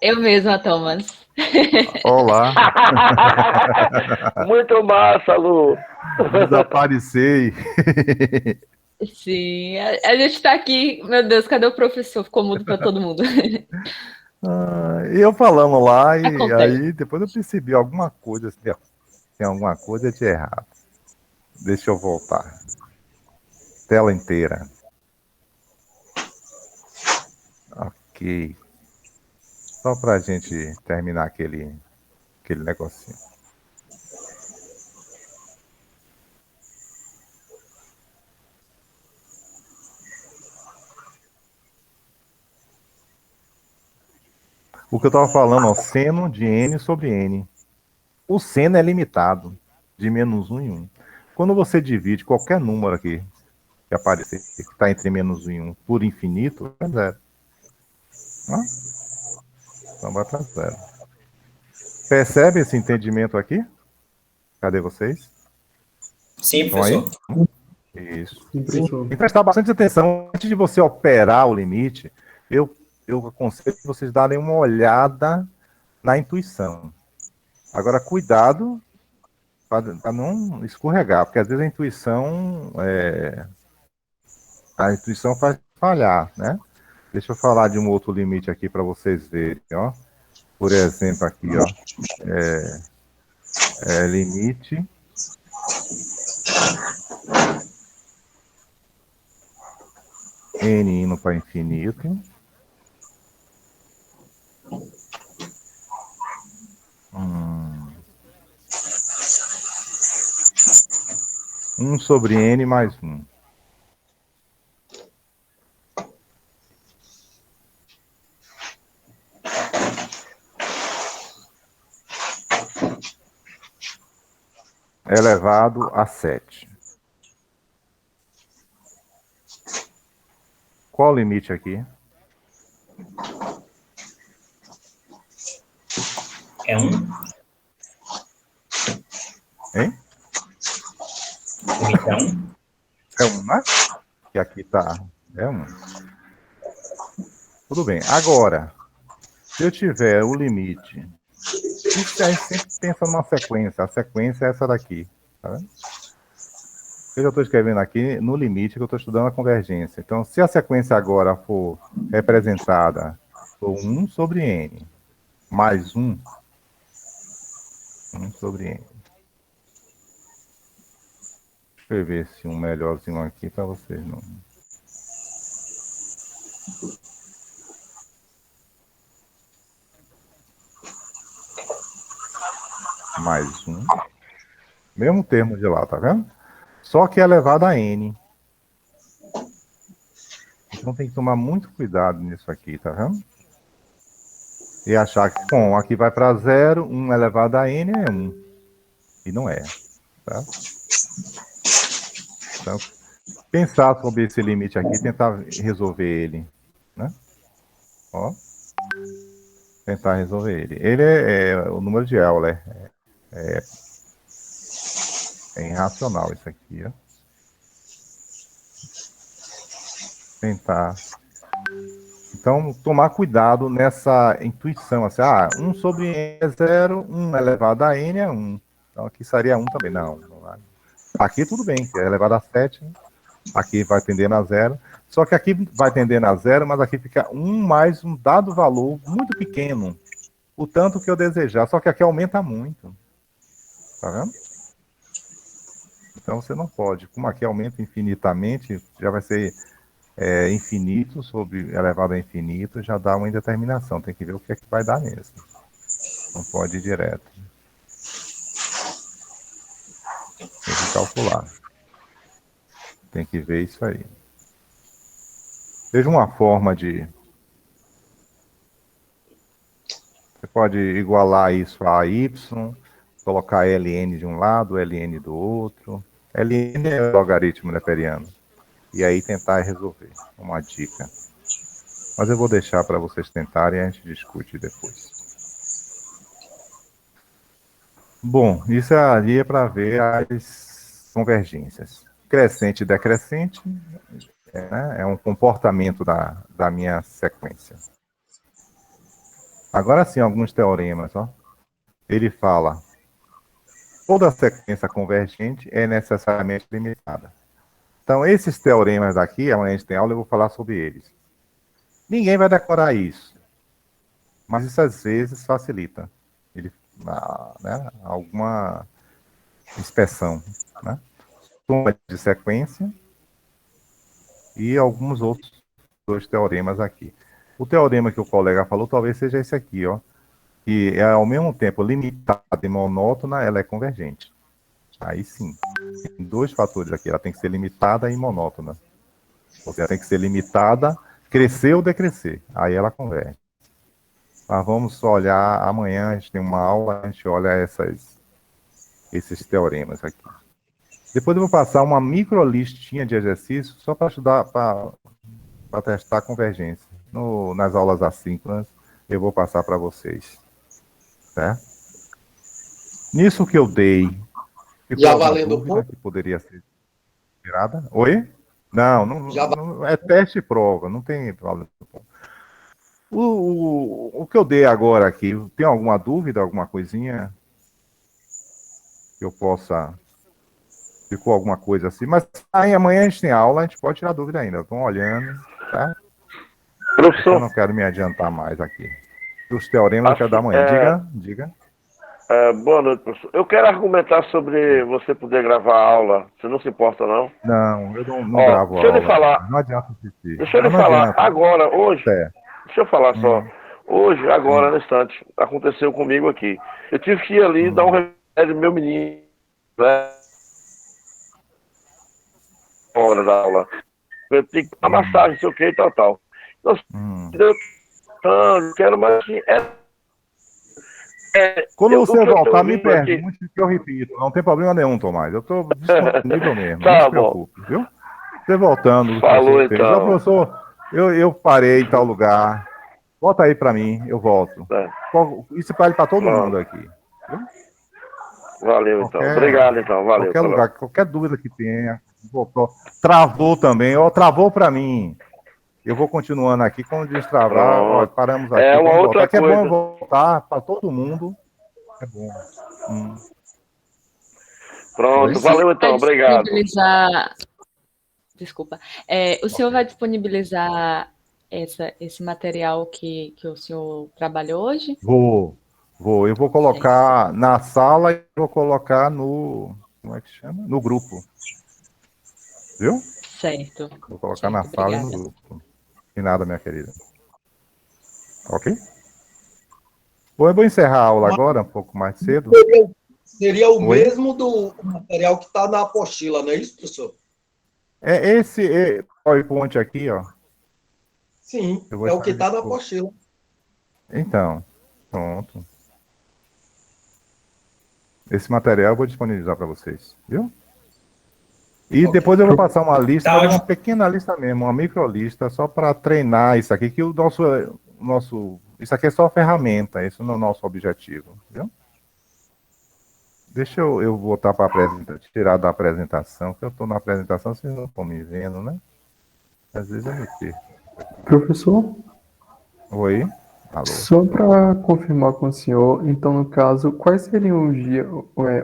[SPEAKER 9] Eu mesma, Thomas.
[SPEAKER 1] Olá.
[SPEAKER 4] Muito massa, Lu.
[SPEAKER 1] Desapareci.
[SPEAKER 9] Sim, a gente tá aqui. Meu Deus, cadê o professor? Ficou mudo pra todo mundo.
[SPEAKER 1] E eu falando lá, e
[SPEAKER 9] Acontece.
[SPEAKER 1] aí depois eu percebi alguma coisa, assim, ó, tem alguma coisa de errado. Deixa eu voltar. Tela inteira. Ok. Só pra gente terminar aquele negocinho. O que eu estava falando, ó, seno de n sobre n. O seno é limitado, de menos 1 em 1. Quando você divide qualquer número aqui que aparecer, que está entre menos 1 e 1, por infinito, é 0. Não? Então vai para 0. Percebe esse entendimento aqui? Cadê vocês?
[SPEAKER 11] Sim,
[SPEAKER 1] Estão aí?
[SPEAKER 11] professor.
[SPEAKER 1] Isso.
[SPEAKER 5] Sim, professor.
[SPEAKER 1] E prestar bastante atenção. Antes de você operar o limite, eu aconselho que vocês darem uma olhada na intuição. Agora, cuidado para não escorregar, porque às vezes a intuição faz falhar, né? Deixa eu falar de um outro limite aqui para vocês verem, ó. Por exemplo, aqui, ó, limite n indo para infinito. 1 sobre n mais 1. Elevado a 7. Qual o limite aqui?
[SPEAKER 11] É 1?
[SPEAKER 1] Hein?
[SPEAKER 11] Limite é 1?
[SPEAKER 1] É 1, né? Que aqui tá. É 1. Tudo bem. Agora, se eu tiver o limite, isso a gente sempre pensa numa sequência. A sequência é essa daqui. Tá vendo? Eu já estou escrevendo aqui no limite que eu estou estudando a convergência. Então, se a sequência agora for representada por 1 sobre n mais 1 sobre n. Deixa eu ver se um melhorzinho aqui para vocês não. Mais 1. Mesmo termo de lá, tá vendo? Só que é elevado a n. Então tem que tomar muito cuidado nisso aqui, tá vendo? E achar que, bom, aqui vai para 0, 1 elevado a n é 1. E não é, tá? Então, pensar sobre esse limite aqui, tentar resolver ele, né? Ó. Tentar resolver ele. Ele é o número de Euler. É irracional isso aqui, ó. Tentar. Então, tomar cuidado nessa intuição, assim, 1 sobre n é 0, 1 elevado a n é 1. Então, aqui seria 1 também. Não vai. Aqui tudo bem, que é elevado a 7, né? Aqui vai tendendo a 0. Só que aqui vai tendendo a 0, mas aqui fica 1 mais um dado valor muito pequeno. O tanto que eu desejar. Só que aqui aumenta muito. Tá vendo? Então, você não pode. Como aqui aumenta infinitamente, já vai ser... infinito sobre elevado a infinito, já dá uma indeterminação. Tem que ver o que é que vai dar mesmo. Não pode ir direto. Tem que calcular. Tem que ver isso aí. Veja uma forma de... Você pode igualar isso a y, colocar ln de um lado, ln do outro. Ln é o logaritmo neperiano. E aí tentar resolver. Uma dica. Mas eu vou deixar para vocês tentarem e a gente discute depois. Bom, isso ali é para ver as convergências. Crescente e decrescente é um comportamento da minha sequência. Agora sim, alguns teoremas. Ó. Ele fala: toda sequência convergente é necessariamente limitada. Então, esses teoremas aqui, amanhã a gente tem aula, eu vou falar sobre eles. Ninguém vai decorar isso. Mas isso às vezes facilita. Alguma inspeção. Né? Soma de sequência e alguns outros 2 teoremas aqui. O teorema que o colega falou talvez seja esse aqui, ó, que é ao mesmo tempo limitada e monótona, ela é convergente. Aí sim. Tem 2 fatores aqui. Ela tem que ser limitada e monótona. Ou seja, ela tem que ser limitada, crescer ou decrescer. Aí ela converge. Mas vamos só olhar, amanhã a gente tem uma aula, a gente olha esses teoremas aqui. Depois eu vou passar uma micro listinha de exercícios só para ajudar, para testar a convergência. Nas aulas assíncronas, eu vou passar para vocês. Certo? Nisso que eu dei,
[SPEAKER 12] já valendo o ponto?
[SPEAKER 1] Que poderia ser tirada. Oi? Não, é teste e prova, não tem valendo ponto. O que eu dei agora aqui, tem alguma dúvida, alguma coisinha que eu possa... Ficou alguma coisa assim? Mas aí amanhã a gente tem aula, a gente pode tirar dúvida ainda. Estão olhando, tá? Professor, eu não quero me adiantar mais aqui. Os teoremas eu quero dar amanhã. Diga.
[SPEAKER 4] Boa noite, professor. Eu quero argumentar sobre você poder gravar a aula. Você não se importa, não?
[SPEAKER 1] Não, eu não gravo a aula.
[SPEAKER 4] Deixa eu lhe falar.
[SPEAKER 1] Não adianta assistir.
[SPEAKER 4] Deixa eu lhe falar. Agora, hoje... Deixa eu falar só. Hoje, agora, no instante, aconteceu comigo aqui. Eu tive que ir ali dar um remédio pro meu menino, né? Hora da aula. Eu tenho que dar massagem, não sei o que e tal. Então, eu quero mais assim.
[SPEAKER 1] Quando você voltar, me pergunte que eu repito. Não tem problema nenhum, Tomás. Eu estou disponível mesmo. Não se preocupe, viu? Você voltando.
[SPEAKER 4] Falou, então.
[SPEAKER 1] Professor, eu parei em tal lugar. Volta aí para mim, eu volto. Isso vale para todo mundo aqui. Viu?
[SPEAKER 4] Valeu, então. Obrigado, então. Valeu.
[SPEAKER 1] Qualquer lugar, qualquer dúvida que tenha. Voltou. Travou também. Travou para mim. Eu vou continuando aqui. Quando destravar, ó, paramos aqui.
[SPEAKER 4] Uma outra
[SPEAKER 1] coisa.
[SPEAKER 4] É
[SPEAKER 1] bom voltar para todo mundo. É bom.
[SPEAKER 4] Pronto, valeu então, obrigado.
[SPEAKER 9] Desculpa. O senhor vai disponibilizar esse material que o senhor trabalhou hoje?
[SPEAKER 1] Vou. Eu vou colocar na sala e vou colocar no... Como é que chama? No grupo. Viu?
[SPEAKER 9] Certo.
[SPEAKER 1] Vou colocar na sala e no grupo. De nada, minha querida. Ok? Bom, eu vou encerrar a aula agora, um pouco mais cedo.
[SPEAKER 7] Seria o mesmo do material que está na apostila, não é isso, professor?
[SPEAKER 1] Esse PowerPoint aqui, ó.
[SPEAKER 7] Sim, é o que está na apostila.
[SPEAKER 1] Então, pronto. Esse material eu vou disponibilizar para vocês, viu? E depois eu vou passar uma lista, uma pequena lista mesmo, uma microlista, só para treinar isso aqui, que o nosso... Isso aqui é só ferramenta, isso não é o nosso objetivo, viu? Deixa eu voltar para tirar da apresentação, que eu estou na apresentação, vocês não estão me vendo, né? Às vezes eu me perco.
[SPEAKER 5] Professor?
[SPEAKER 1] Oi? Alô?
[SPEAKER 5] Só para confirmar com o senhor, então, no caso, quais seriam os dias...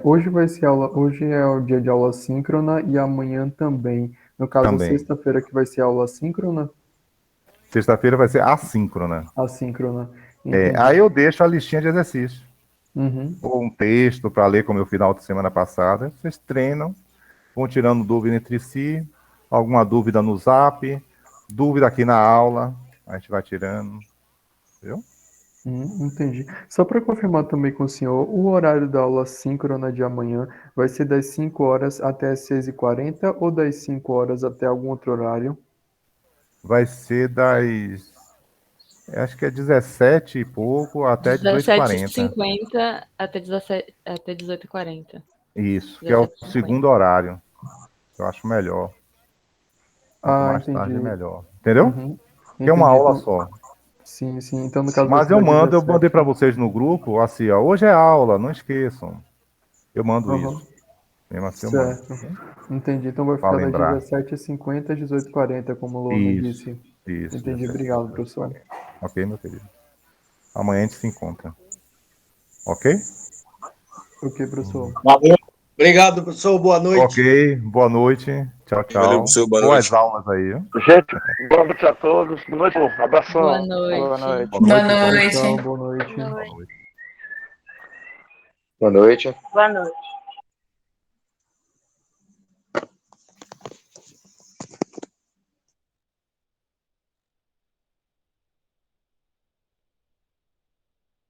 [SPEAKER 5] hoje vai ser aula, hoje é o dia de aula síncrona e amanhã também. No caso, sexta-feira que vai ser aula síncrona?
[SPEAKER 1] Sexta-feira vai ser assíncrona.
[SPEAKER 5] Assíncrona.
[SPEAKER 1] Aí eu deixo a listinha de exercícios.
[SPEAKER 5] Uhum.
[SPEAKER 1] Ou um texto para ler, como eu fiz na outra semana passada. Vocês treinam, vão tirando dúvida entre si, alguma dúvida no Zap, dúvida aqui na aula, a gente vai tirando. Viu?
[SPEAKER 5] Entendi. Só para confirmar também com o senhor, o horário da aula síncrona de amanhã vai ser das 5 horas até as 6h40 ou das 5 horas até algum outro horário?
[SPEAKER 1] Vai ser das... Acho que é 17 e pouco até 18h40.
[SPEAKER 9] 17h50 até 18h40.
[SPEAKER 1] Isso, que é o segundo horário. Eu acho melhor. Quanto mais
[SPEAKER 5] entendi.
[SPEAKER 1] tarde, melhor. Entendeu? Que é
[SPEAKER 5] Entendi,
[SPEAKER 1] uma aula
[SPEAKER 5] então...
[SPEAKER 1] só.
[SPEAKER 5] Sim. Então, no caso...
[SPEAKER 1] Mas eu mandei para vocês no grupo, assim, ó, hoje é aula, não esqueçam. Eu mando isso. Mesmo assim,
[SPEAKER 5] certo.
[SPEAKER 1] Eu mando.
[SPEAKER 5] Entendi. Então vai ficar das 17h50 às 18h40, como o Lona disse.
[SPEAKER 1] Isso.
[SPEAKER 5] Entendi. Obrigado, professor.
[SPEAKER 1] Ok, meu querido. Amanhã a gente se encontra. Ok?
[SPEAKER 5] Ok, professor.
[SPEAKER 7] Valeu. Obrigado, professor. Boa noite.
[SPEAKER 1] Ok, boa noite. Tchau.
[SPEAKER 6] Valeu, professor. Boa
[SPEAKER 1] Boas
[SPEAKER 6] noite.
[SPEAKER 1] aulas aí.
[SPEAKER 4] Gente, boa noite a todos. Boa noite, abração.
[SPEAKER 9] Boa noite.
[SPEAKER 2] Boa noite.
[SPEAKER 5] Boa noite.
[SPEAKER 3] Boa noite.
[SPEAKER 5] Boa noite.
[SPEAKER 12] Boa noite.
[SPEAKER 3] Boa noite.